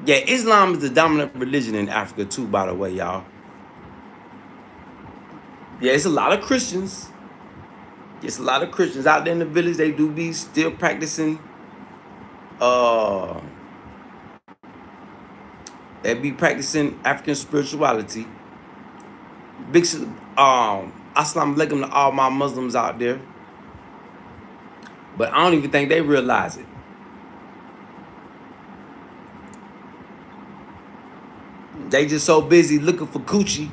Yeah, Islam is the dominant religion in Africa too, by the way, y'all. Yeah, it's a lot of Christians. It's a lot of Christians out there in the village. They do be still practicing. They be practicing African spirituality. Big assalamu alaikum to all my Muslims out there. But I don't even think they realize it. They just so busy looking for coochie,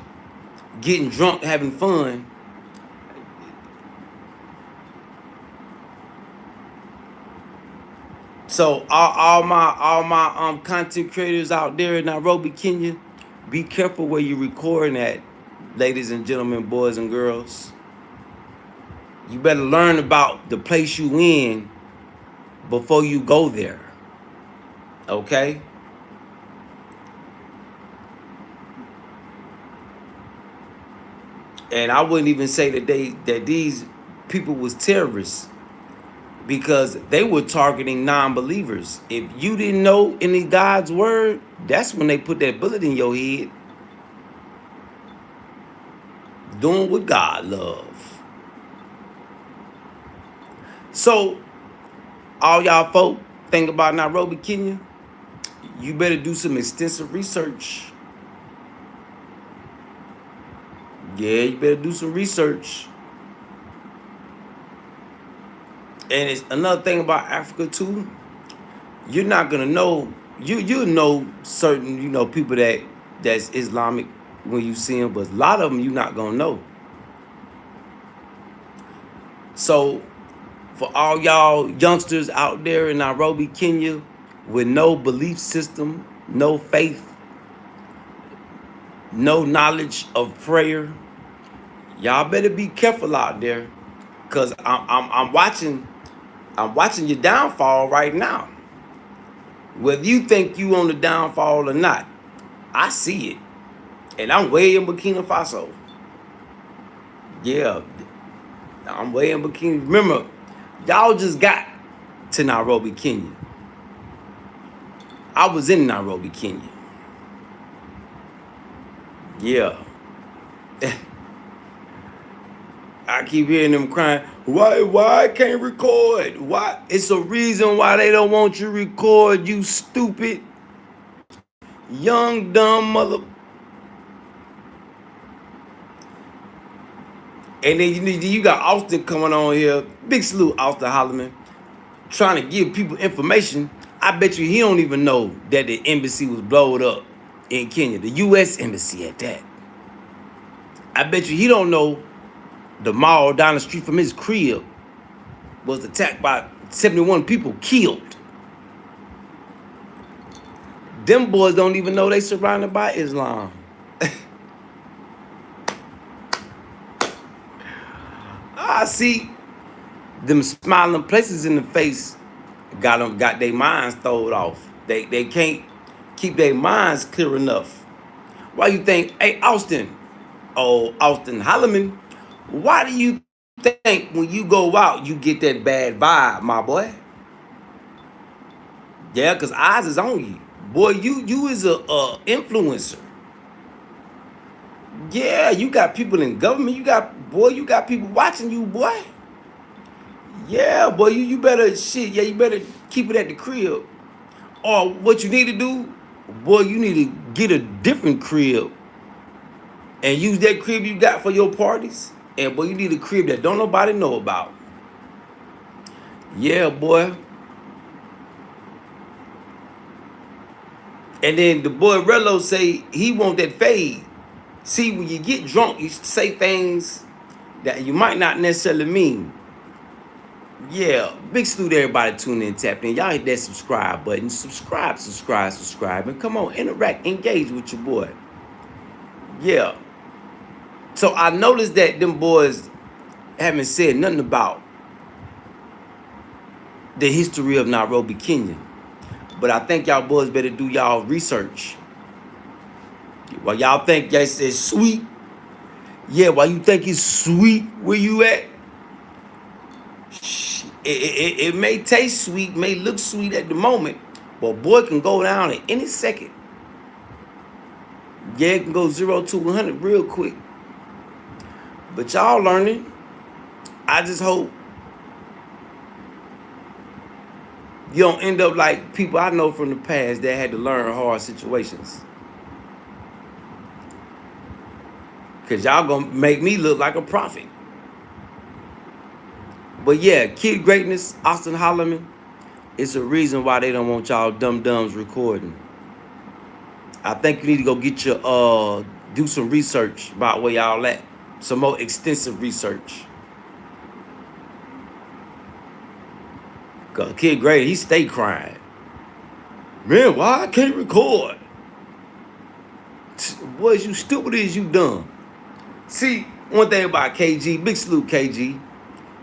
getting drunk, having fun. So all my content creators out there in Nairobi, Kenya, be careful where you're recording at, ladies and gentlemen, boys and girls. You better learn about the place you in before you go there. Okay? And I wouldn't even say that these people was terrorists, because they were targeting non-believers. If you didn't know any God's word, that's when they put that bullet in your head. Doing what God loves. So, all y'all folk think about Nairobi, Kenya, you better do some extensive research. Yeah, you better do some research. And it's another thing about Africa too. You're not gonna know. You know certain people that's Islamic when you see them, but a lot of them you're not gonna know. So for all y'all youngsters out there in Nairobi, Kenya, with no belief system, no faith, no knowledge of prayer, y'all better be careful out there, cause I'm watching your downfall right now. Whether you think you on the downfall or not, I see it. And I'm way in Burkina Faso. Yeah, I'm way in Burkina. Remember, y'all just got to Nairobi, Kenya. I was in Nairobi, Kenya. Yeah. I keep hearing them crying, why I can't record? Why? It's a reason why they don't want you to record, you stupid, young, dumb mother. And then you got Austin coming on here. Big salute, Austin Holloman, trying to give people information. I bet you he don't even know that the embassy was blowed up in Kenya. The U.S. embassy at that. I bet you he don't know the mall down the street from his crib was attacked by 71 people killed. Them boys don't even know they surrounded by Islam. I see them smiling places in the face got their minds thrown off. They can't keep their minds clear enough. Why you think, hey Austin, Austin Holloman, why do you think when you go out you get that bad vibe, my boy? Yeah, cause eyes is on you. Boy, you is a influencer. Yeah, you got people in government, you got people watching you, boy. Yeah, boy, you better shit, yeah, you better keep it at the crib. Or what you need to do, boy, you need to get a different crib and use that crib you got for your parties. And boy, you need a crib that don't nobody know about. Yeah, boy. And then the boy Rello say he want that fade. See, when you get drunk, you say things that you might not necessarily mean. Yeah, big salute to everybody tuning in, tapping in. Y'all hit that subscribe button. Subscribe, and come on, interact, engage with your boy. Yeah. So I noticed that them boys haven't said nothing about the history of Nairobi, Kenya. But I think y'all boys better do y'all research. While y'all think it's sweet, yeah, while you think it's sweet where you at, it may taste sweet, may look sweet at the moment, but boy, can go down at any second. Yeah, it can go 0 to 100 real quick. But y'all learning. I just hope you don't end up like people I know from the past that had to learn hard situations. Cause y'all gonna make me look like a prophet. But yeah, Kid Greatness, Austin Holloman, it's a reason why they don't want y'all dum-dums recording. I think you need to go get your do some research about where y'all at. Some more extensive research. Cause Kid Greatness, he stay crying. Man, why I can't record? Boy, you stupid as you dumb. See, one thing about KG, big salute KG,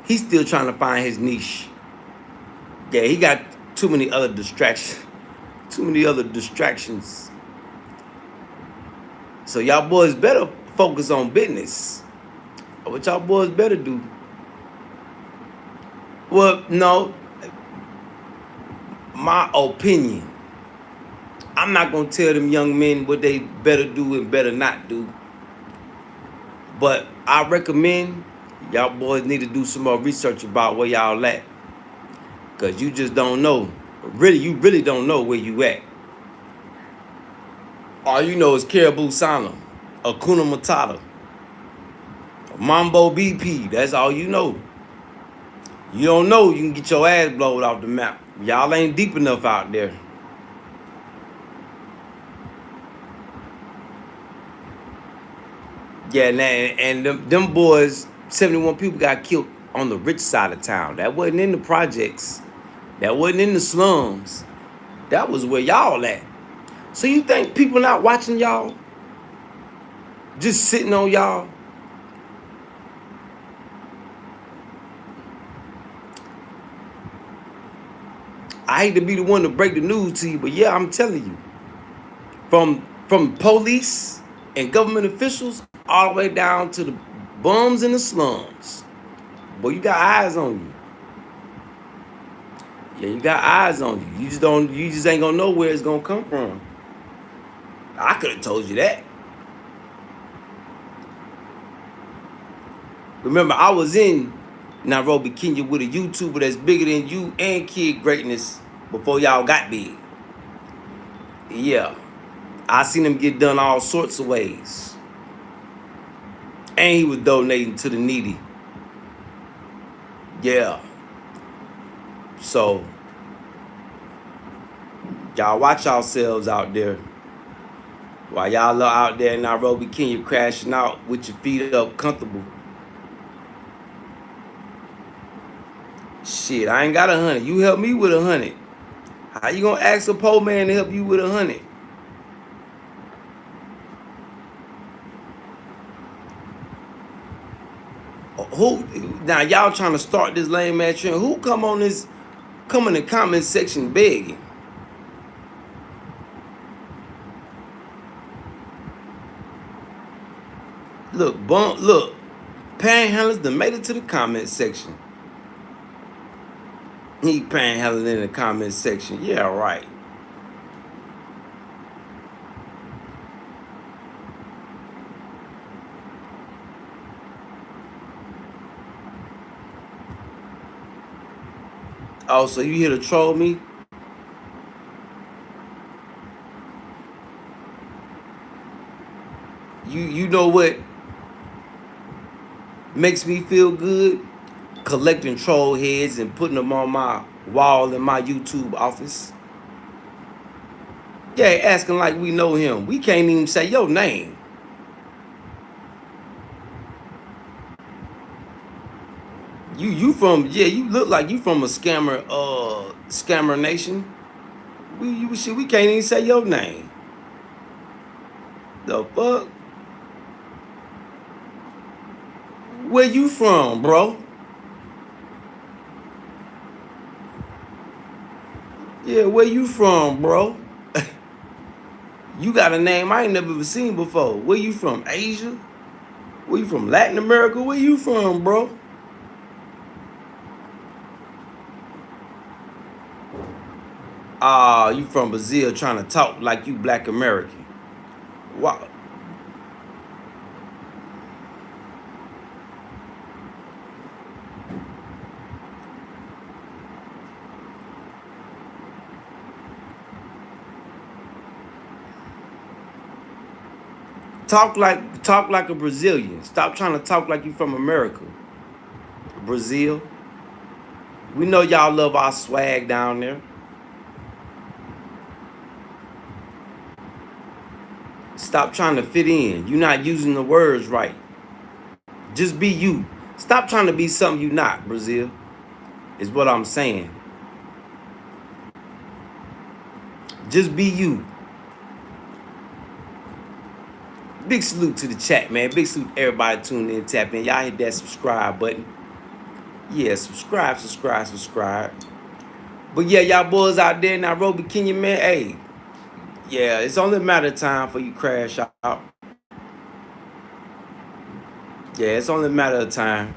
he's still trying to find his niche. Yeah, he got too many other distractions. So y'all boys better focus on business. What y'all boys better do? Well, no. My opinion. I'm not gonna tell them young men what they better do and better not do. But I recommend y'all boys need to do some more research about where y'all at. Cause you just don't know. Really, you really don't know where you at. All you know is Caribou Solemn, Akuna Matata, Mambo BP. That's all you know. You don't know, you can get your ass blown off the map. Y'all ain't deep enough out there. Yeah, and them boys, 71 people got killed on the rich side of town. That wasn't in the projects. That wasn't in the slums. That was where y'all at. So you think people not watching y'all? Just sitting on y'all? I hate to be the one to break the news to you, but yeah, I'm telling you. From police and government officials all the way down to the bums in the slums. Boy, you got eyes on you. Yeah, you got eyes on you. You just ain't gonna know where it's gonna come from. I could have told you that. Remember, I was in Nairobi, Kenya with a YouTuber that's bigger than you and Kid Greatness before y'all got big. Yeah. I seen him get done all sorts of ways. And he was donating to the needy. Yeah. So, y'all watch yourselves out there. While y'all are out there in Nairobi, Kenya, crashing out with your feet up comfortable. Shit, I ain't got 100. You help me with 100. How you gonna ask a poor man to help you with 100? Who now y'all trying to start this lame ass trend? Who come in the comment section begging? Look, Panhandlers done made it to the comment section. He panhandling in the comment section. Yeah, right. Oh, so you here to troll me? You know what makes me feel good? Collecting troll heads and putting them on my wall in my YouTube office. Yeah, asking like we know him. We can't even say your name. You you look like you from a scammer nation. We can't even say your name. The fuck? Where you from, bro? Yeah, where you from, bro? You got a name I ain't never even seen before. Where you from? Asia? Where you from? Latin America? Where you from, bro? Ah, you from Brazil trying to talk like you Black American. Wow. Talk like a Brazilian. Stop trying to talk like you from America. Brazil. We know y'all love our swag down there. Stop trying to fit in. You're not using the words right. Just be you. Stop trying to be something you're not, Brazil. Is what I'm saying. Just be you. Big salute to the chat, man. Big salute to everybody tuning in, tap in. Y'all hit that subscribe button. Yeah, subscribe. But yeah, y'all boys out there in Nairobi, Kenya, man. Hey, yeah, it's only a matter of time for you crash out. Yeah, it's only a matter of time.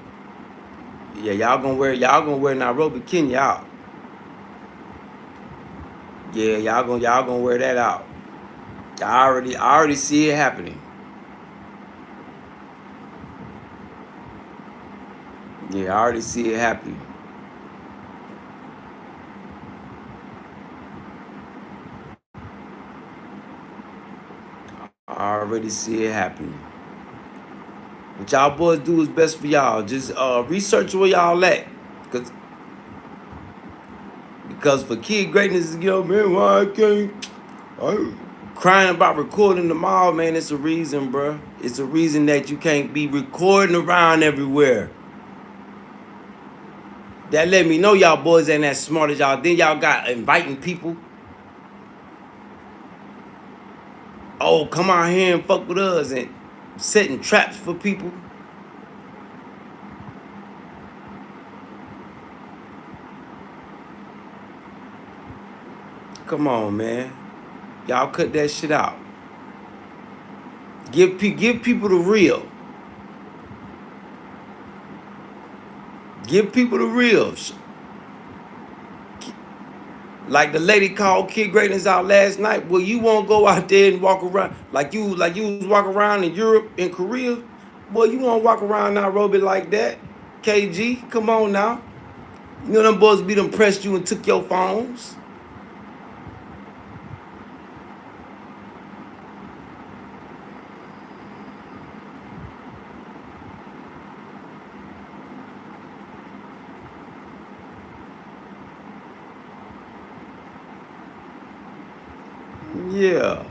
Yeah, y'all gonna wear Nairobi, Kenya out. Yeah, y'all gonna wear that out. I already see it happening. Yeah, I already see it happening. I already see it happening. What y'all boys do is best for y'all. Just research where y'all at. Because for kid greatness, you know, man, why I can't... I'm crying about recording the mall, man. It's a reason, bro. It's a reason that you can't be recording around everywhere. That let me know y'all boys ain't as smart as y'all. Then y'all got inviting people. Oh, come out here and fuck with us and setting traps for people. Come on, man. Y'all cut that shit out. Give people the real. Give people the real. Like the lady called Kid Greatness out last night. Well, you won't go out there and walk around like you was walking around in Europe and Korea. Boy, you won't walk around Nairobi like that. KG, come on now. You know them boys be done pressed you and took your phones. Yeah.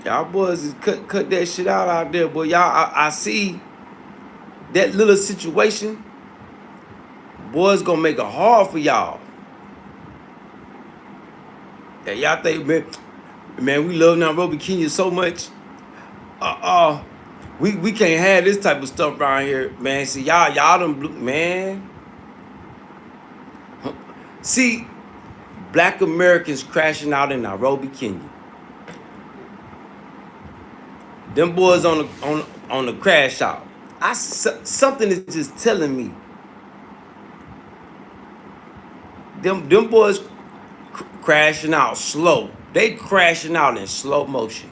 Y'all boys is cut that shit out there, boy. Y'all, I see that little situation. Boys gonna make it hard for y'all. Yeah, y'all think, man, we love Nairobi, Kenya so much. we can't have this type of stuff around here, man. See, y'all done blew, man. See, black Americans crashing out in Nairobi, Kenya. Them boys on the crash out. Something is just telling me. Them boys crashing out slow. They crashing out in slow motion.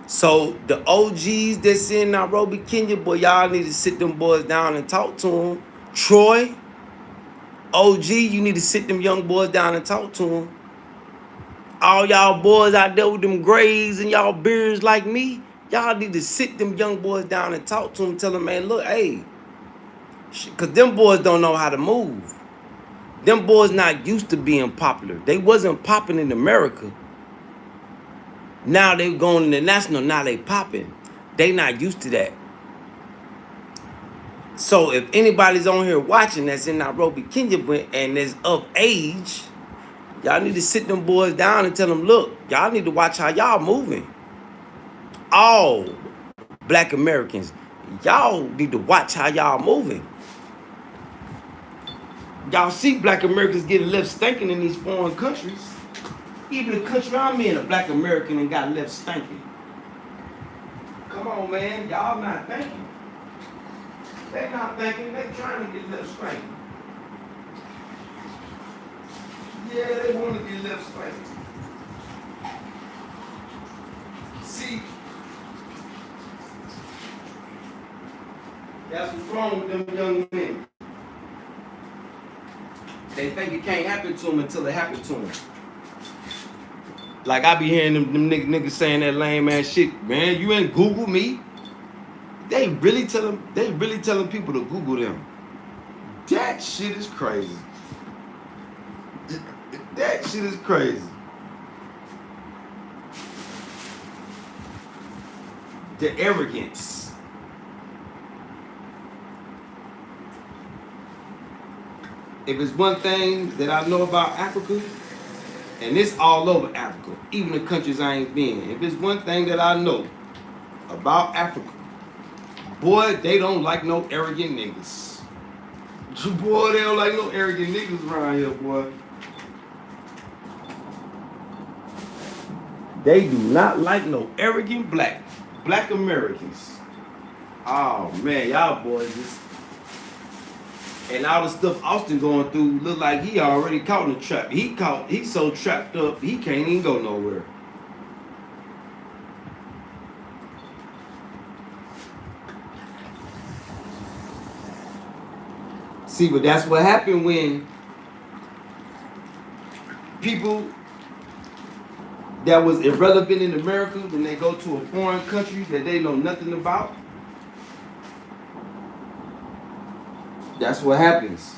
So the OGs that's in Nairobi, Kenya, boy, y'all need to sit them boys down and talk to them. Troy, OG, you need to sit them young boys down and talk to them. All y'all boys out there with them grays and y'all beards like me, y'all need to sit them young boys down and talk to them. Tell them, man, look, hey, because them boys don't know how to move. Them boys not used to being popular. They wasn't popping in America. Now they going international. Now they popping. They not used to that. So if anybody's on here watching that's in Nairobi, Kenya, and is of age, y'all need to sit them boys down and tell them, look, y'all need to watch how y'all moving. All black Americans, y'all need to watch how y'all moving. Y'all see black Americans getting left stinking in these foreign countries. Even the country I'm in, a black American and got left stinking. Come on, man. Y'all not thinking. They not thinking. They trying to get left stinking. Yeah, they want to get left stinking. See, that's what's wrong with them young men. They think it can't happen to them until it happens to them. Like I be hearing them niggas saying that lame ass shit. Man, you ain't Google me. They really telling people to Google them. That shit is crazy. That shit is crazy. The arrogance. If it's one thing that I know about Africa, and it's all over Africa, even the countries I ain't been. If it's one thing that I know about Africa, boy, they don't like no arrogant niggas. Boy, they don't like no arrogant niggas around here, boy. They do not like no arrogant black Americans. Oh man, y'all boys just. And all the stuff Austin going through look like he already caught in the trap. He's so trapped up, he can't even go nowhere. See, but that's what happened when people that was irrelevant in America, when they go to a foreign country that they know nothing about. That's what happens.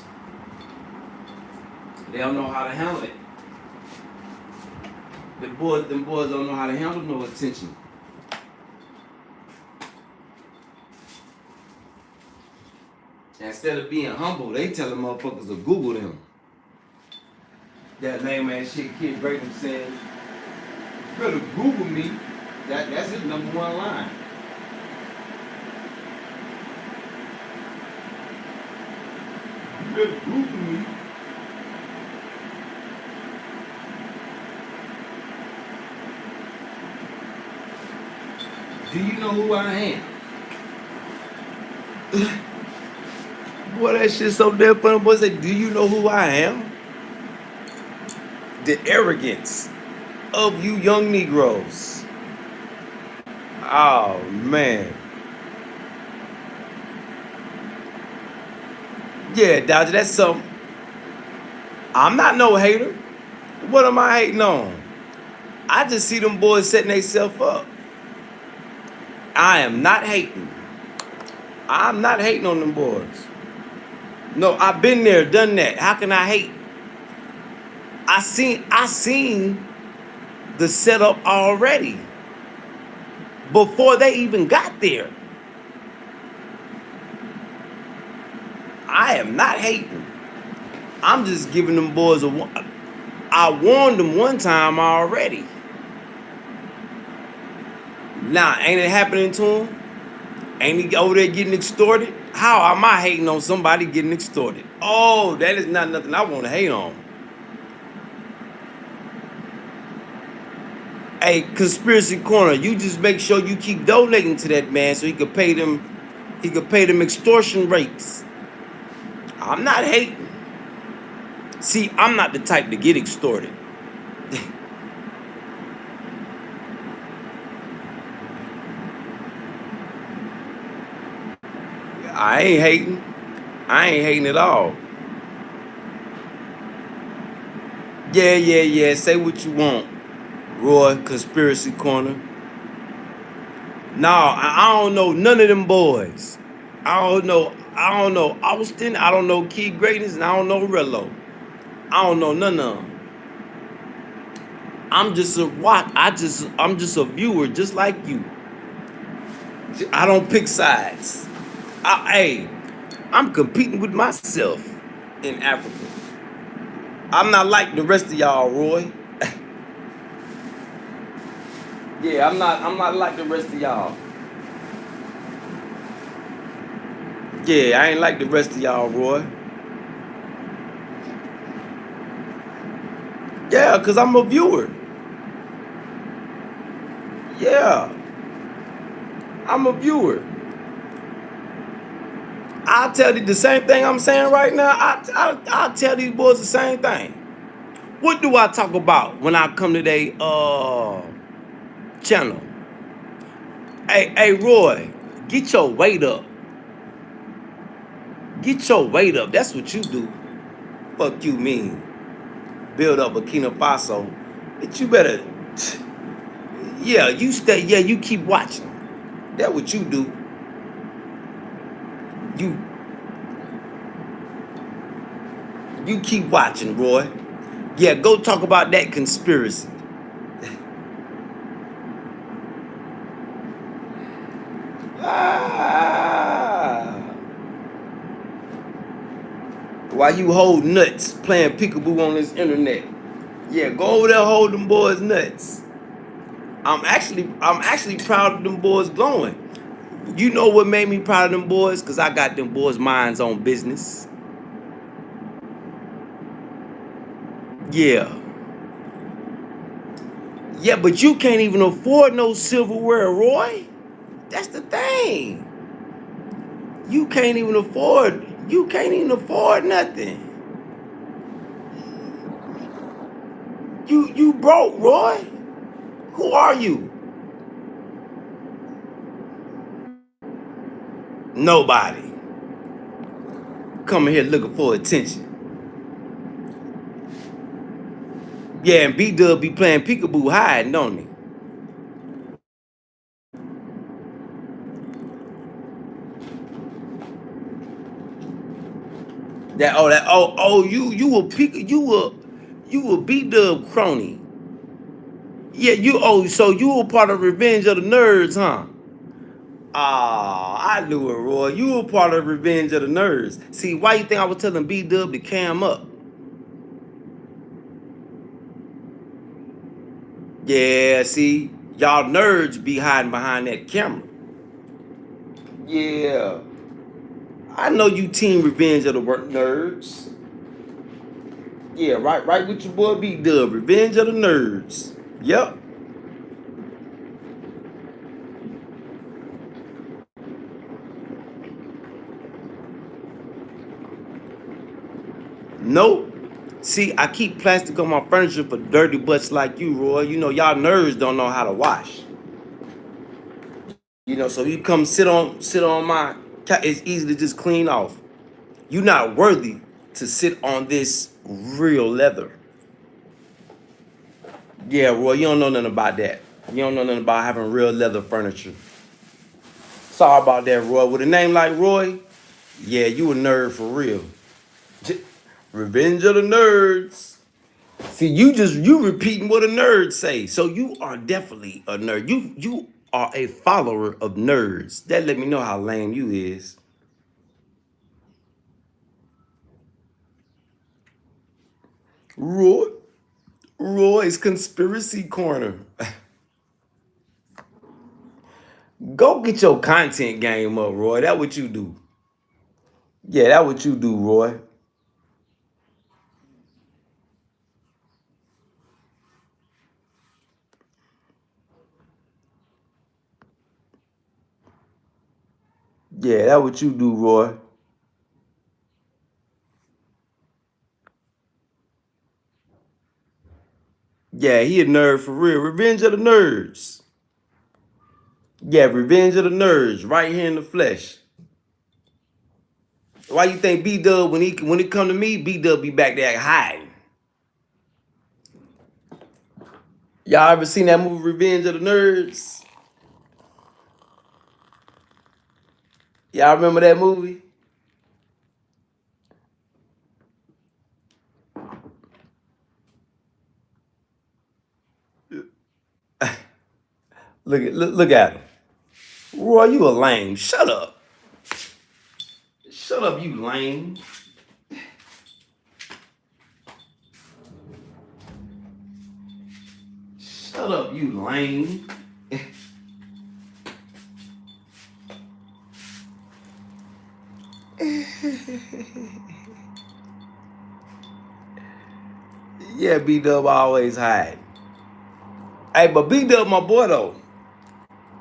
They don't know how to handle it. Them boys don't know how to handle no attention. Instead of being humble, they tell them motherfuckers to Google them. That lame ass shit Kid Braden said, you better Google me. That's his number one line. You better Google me. Do you know who I am? Boy, that shit's so damn funny. Boy, say, do you know who I am? The arrogance of you young Negroes. Oh, man. Yeah, Dodger, that's something. I'm not no hater. What am I hating on? I just see them boys setting themselves up. I am not hating. I'm not hating on them boys. No, I've been there, done that. How can I hate? I seen the setup already before they even got there. I am not hating. I'm just giving them boys I warned them one time already. Now, ain't it happening to him? Ain't he over there getting extorted? How am I hating on somebody getting extorted? Oh, that is not nothing I want to hate on. Hey, Conspiracy Corner, you just make sure you keep donating to that man so he could pay them extortion rates. I'm not hating. See, I'm not the type to get extorted. I ain't hating. I ain't hating at all. Yeah. Say what you want, Roy, Conspiracy Corner. No, I don't know none of them boys. I don't know Austin. I don't know Key Greatness, and I don't know Rello. I don't know none of them. I'm just a viewer, just like you. I don't pick sides. I'm competing with myself in Africa. I'm not like the rest of y'all, Roy. Yeah, I'm not like the rest of y'all. Yeah, I ain't like the rest of y'all, Roy. Yeah, because I'm a viewer. Yeah, I'm a viewer. I'll tell you the same thing I'm saying right now. I'll tell these boys the same thing. What do I talk about when I come to their channel? Hey, Roy, get your weight up. Get your weight up. That's what you do. Fuck you mean. Build up Burkina Faso. But you better, yeah, you keep watching. That's what you do. You keep watching, Roy. Yeah, go talk about that conspiracy. While you hold nuts playing peekaboo on this internet. Yeah, go over there, hold them boys nuts. I'm actually proud of them boys glowing. You know what made me proud of them boys? Because I got them boys' minds on business. Yeah. Yeah, but you can't even afford no silverware, Roy. That's the thing. You can't even afford nothing. You broke, Roy. Who are you? Nobody. Coming here looking for attention. Yeah, and B-Dub be playing peekaboo hiding, don't he? You a B-Dub crony. Yeah, so you were part of Revenge of the Nerds, huh? I knew it, Roy. You were part of Revenge of the Nerds. See, why you think I was telling B-Dub to cam up? Yeah, see, y'all nerds be hiding behind that camera. Yeah. I know you team Revenge of the Nerds. Yeah, right with your boy B-Dub. Revenge of the Nerds. Yep. Nope. See, I keep plastic on my furniture for dirty butts like you, Roy. You know, y'all nerds don't know how to wash. You know, so you come sit on my, it's easy to just clean off. You're not worthy to sit on this real leather. Yeah, Roy, you don't know nothing about that. You don't know nothing about having real leather furniture. Sorry about that, Roy. With a name like Roy, yeah, you a nerd for real. Revenge of the Nerds. See, you repeating what a nerd say. So you are definitely a nerd. You are a follower of nerds. That let me know how lame you is. Roy's Conspiracy Corner. Go get your content game up, Roy. That what you do. Yeah, that what you do, Roy. Yeah, that what you do, Roy. Yeah, he a nerd for real. Revenge of the Nerds. Yeah, Revenge of the Nerds, right here in the flesh. Why you think B-Dub, when it come to me, B-Dub be back there hiding? Y'all ever seen that movie Revenge of the Nerds? Y'all remember that movie? Look at him. Roy, you a lame. Shut up. Shut up, you lame. Shut up, you lame. Yeah, B-Dub always hide. Hey, but B-Dub my boy though.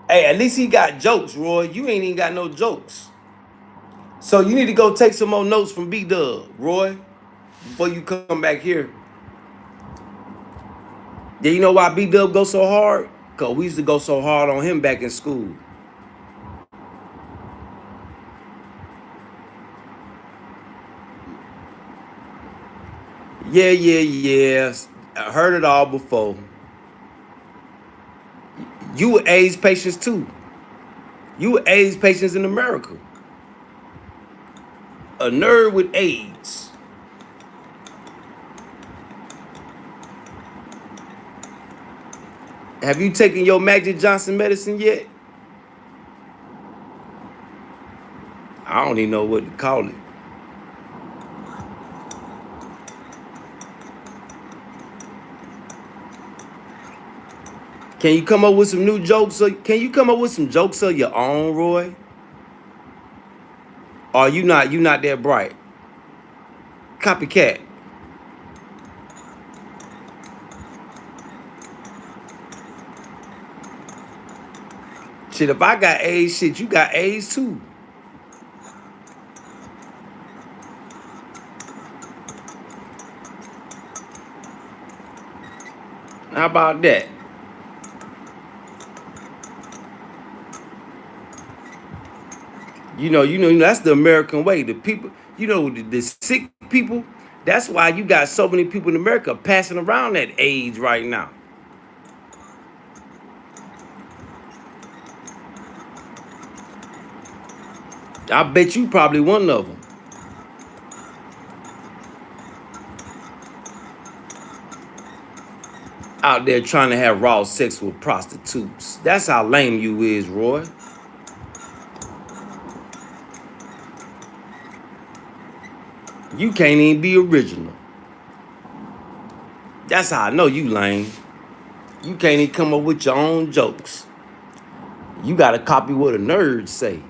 Hey, at least he got jokes, Roy. You ain't even got no jokes. So you need to go take some more notes from B-Dub, Roy, before you come back here. Yeah, you know why B-Dub go so hard? Because we used to go so hard on him back in school. Yeah. I heard it all before. You were AIDS patients too. You were AIDS patients in America. A nerd with AIDS. Have you taken your Magic Johnson medicine yet? I don't even know what to call it. Can you come up with some new jokes? Can you come up with some jokes of your own, Roy? Or you not that bright? Copycat. Shit, if I got AIDS, shit, you got AIDS too. How about that? You know, that's the American way. The people, the sick people, that's why you got so many people in America passing around that AIDS right now. I bet you probably one of them. Out there trying to have raw sex with prostitutes. That's how lame you is, Roy. You can't even be original. That's how I know you lame. You can't even come up with your own jokes. You gotta copy what a nerd say.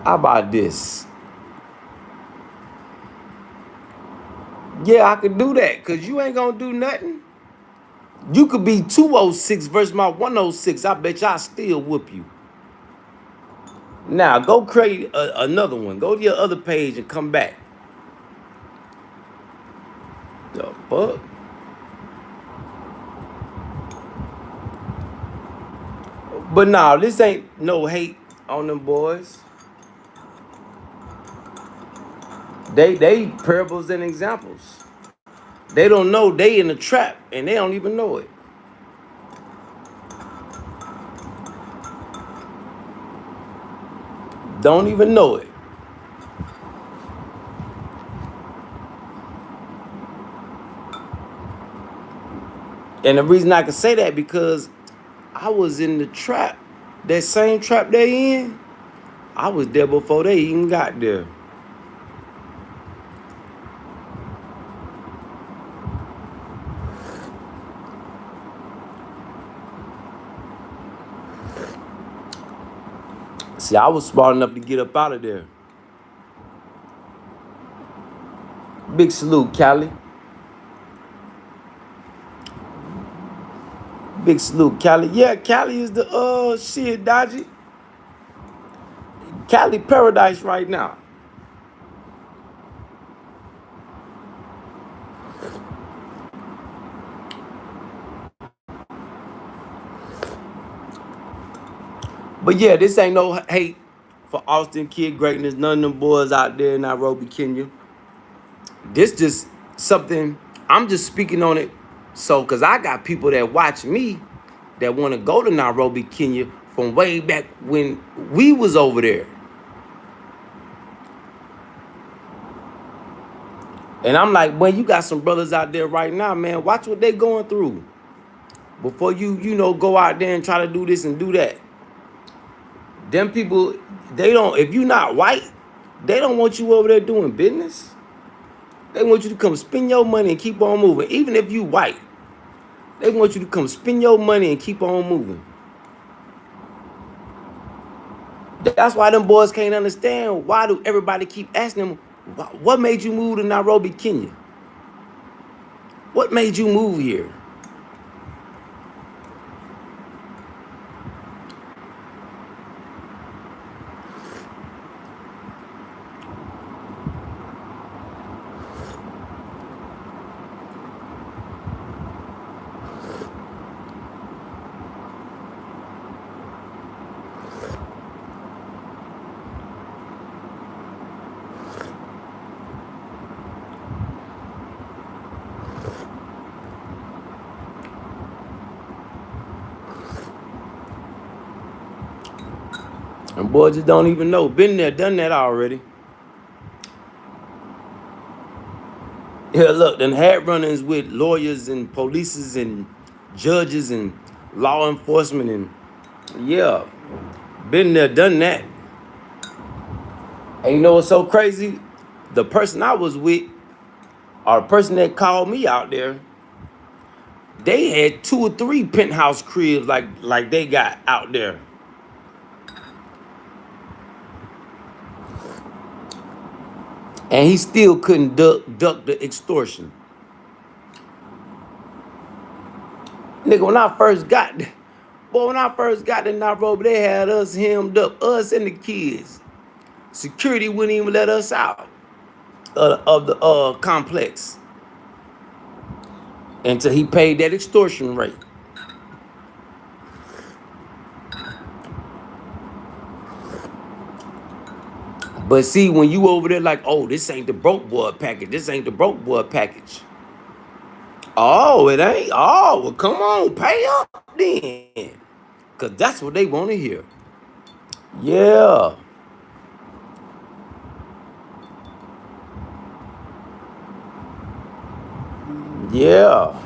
How about this? Yeah, I could do that, because you ain't gonna do nothing. You could be 206 versus my 106. I bet you I still whoop you. Now, go create another one. Go to your other page and come back. The fuck? But nah, this ain't no hate on them boys. They parables and examples. They don't know they in a trap, and they don't even know it. Don't even know it. And the reason I can say that, because I was in the trap, that same trap they in. I was there before they even got there. See, I was smart enough to get up out of there. Big salute, Cali. Big salute, Cali. Yeah, Cali is the shit, Dodgy. Cali paradise right now. But yeah, this ain't no hate for Austin Kid Greatness. None of them boys out there in Nairobi, Kenya. This just something, I'm just speaking on it. So, because I got people that watch me that want to go to Nairobi, Kenya from way back when we was over there. And I'm like, man, you got some brothers out there right now, man. Watch what they going through. Before you know, go out there and try to do this and do that. Them people, they don't, if you not white, they don't want you over there doing business. They want you to come spend your money and keep on moving. Even if you white, they want you to come spend your money and keep on moving. That's why them boys can't understand. Why do everybody keep asking them, what made you move to Nairobi, Kenya? What made you move here? And boys just don't even know. Been there, done that already. Yeah, look, then had run-ins with lawyers and police and judges and law enforcement and yeah, been there, done that. And you know what's so crazy? The person I was with, or the person that called me out there, they had 2 or 3 penthouse cribs like they got out there. And he still couldn't duck the extortion. Nigga, when I first got to Nairobi, they had us hemmed up, us and the kids. Security wouldn't even let us out of the complex until he paid that extortion rate. But see, when you over there like, oh, this ain't the broke boy package. This ain't the broke boy package. Oh, it ain't? Oh, well, come on, pay up then. Because that's what they want to hear. Yeah. Yeah.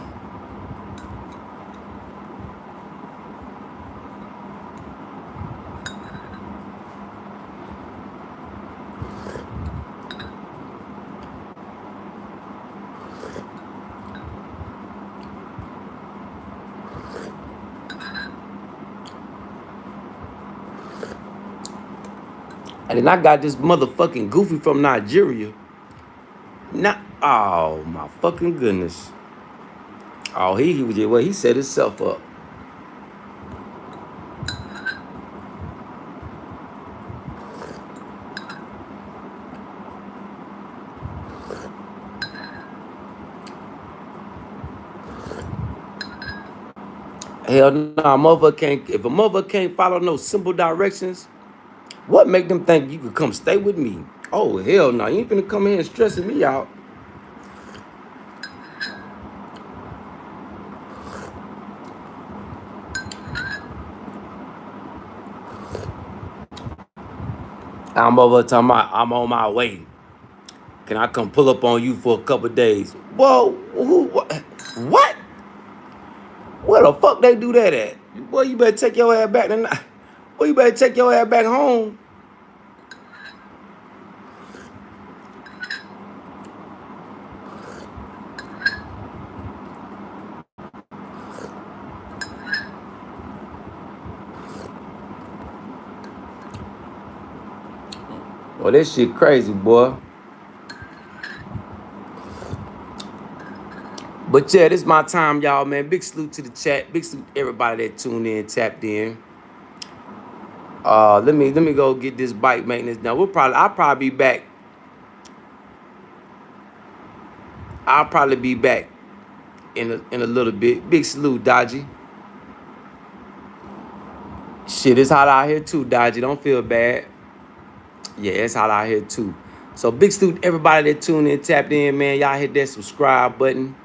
And then I got this motherfucking goofy from Nigeria. Oh my fucking goodness. Oh, he was, well, he set himself up. Hell nah, motherfucker can't, if a motherfucker can't follow no simple directions, what make them think you could come stay with me? Oh, hell no, you ain't finna come here and stressing me out. I'm over talking about I'm on my way. Can I come pull up on you for a couple days? Whoa, what? Where the fuck they do that at? Boy, you better take your ass back tonight. Boy, you better take your ass back home. Well, this shit crazy, boy. But yeah, this is my time, y'all, man. Big salute to the chat. Big salute to everybody that tuned in, tapped in. Let me go get this bike maintenance done. I'll probably be back. I'll probably be back in a little bit. Big salute, Dodgy. Shit, it's hot out here too, Dodgy. Don't feel bad. Yeah, it's hot out here too. So big salute to everybody that tuned in, tapped in, man. Y'all hit that subscribe button.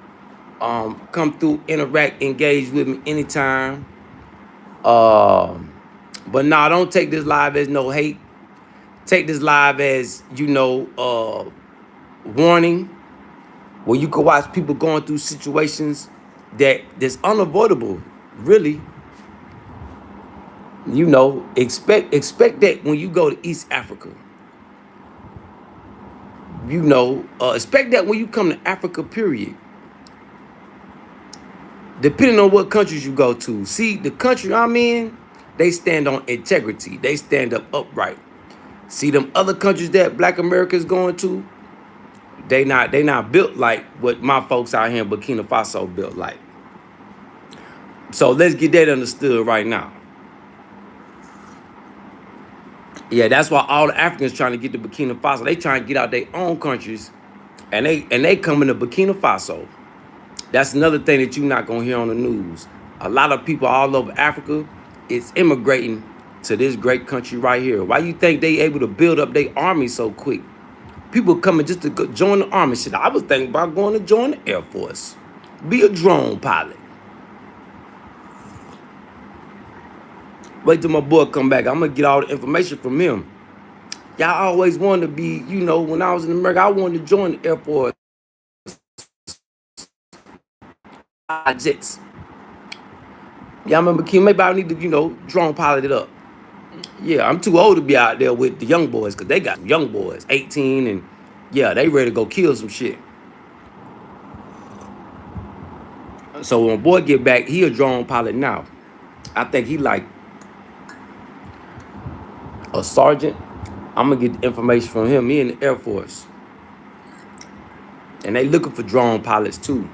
Come through, interact, engage with me anytime. But nah, don't take this live as no hate. Take this live as, warning, where you can watch people going through situations that's unavoidable, really. Expect that when you go to East Africa. Expect that when you come to Africa, period. Depending on what countries you go to. See, the country I'm in, they stand on integrity. They stand up upright. See, them other countries that Black Americans going to, they not built like what my folks out here in Burkina Faso built like. So let's get that understood right now. Yeah, that's why all the Africans trying to get to Burkina Faso. They trying to get out their own countries, and they coming to Burkina Faso. That's another thing that you're not gonna hear on the news. A lot of people all over Africa is immigrating to this great country right here. Why you think they able to build up their army so quick? People coming just to go join the army. Shit, I was thinking about going to join the Air Force, be a drone pilot. Wait till my boy come back. I'm gonna get all the information from him. Y'all always wanted to be, when I was in America, I wanted to join the Air Force. Jets. Y'all remember King? Maybe I need to, drone pilot it up. Yeah, I'm too old to be out there with the young boys, because they got some young boys, 18, and yeah, they ready to go kill some shit. So when boy get back, he a drone pilot now. I think he like a sergeant. I'm gonna get the information from him. He in the Air Force, and they looking for drone pilots too.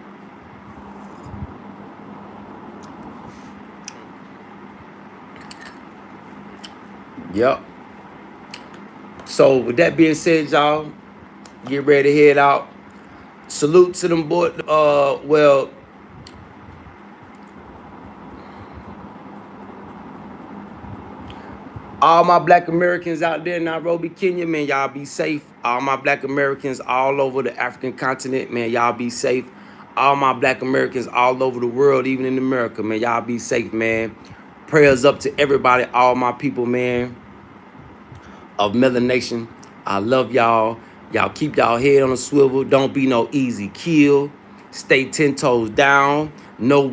Yep. So with that being said, y'all, get ready to head out. Salute to them boys. All my Black Americans out there in Nairobi, Kenya, man, y'all be safe. All my Black Americans all over the African continent, man, y'all be safe. All my Black Americans all over the world, even in America, man, y'all be safe, man. Prayers up to everybody, all my people, man, of Melon Nation. I love y'all. Y'all keep y'all head on a swivel. Don't be no easy kill. Stay 10 toes down. Know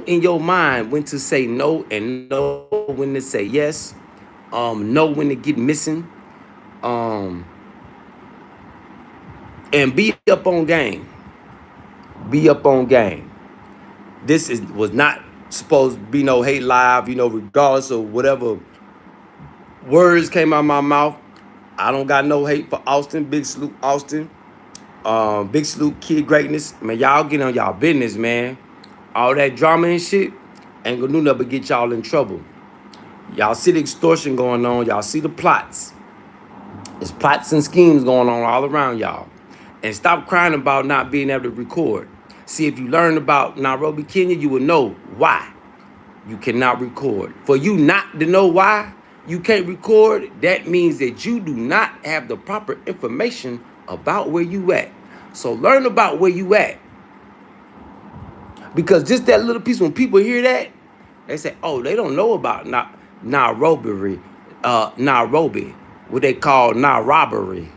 in your mind when to say no and know when to say yes. Know when to get missing. And be up on game. Be up on game. This was not supposed to be no hate live, regardless of whatever words came out of my mouth. I don't got no hate for Austin. Big salute, Austin. Big salute, Kid Greatness. Man, y'all get on y'all business, man. All that drama and shit ain't gonna do nothing but get y'all in trouble. Y'all see the extortion going on. Y'all see the plots. There's plots and schemes going on all around y'all. And stop crying about not being able to record. See, if you learn about Nairobi, Kenya, you will know why you cannot record. For you not to know why you can't record, that means that you do not have the proper information about where you at. So learn about where you at. Because just that little piece, when people hear that, they say, oh, they don't know about Nairobi, what they call Nairobi.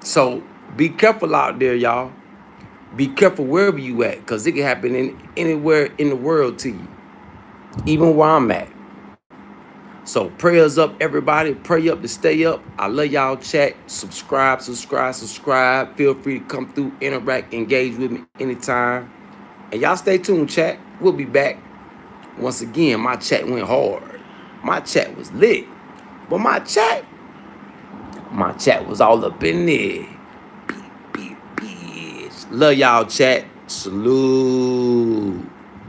So be careful out there, y'all. Be careful wherever you at, because it can happen anywhere in the world to you, even where I'm at. So prayers up, everybody. Pray up to stay up. I love y'all. Chat, subscribe. Feel free to come through, interact, engage with me anytime. And y'all stay tuned, chat. We'll be back. Once again, my chat went hard. My chat was lit. But my chat was all up in there. Bitch. Love y'all, chat. Salute.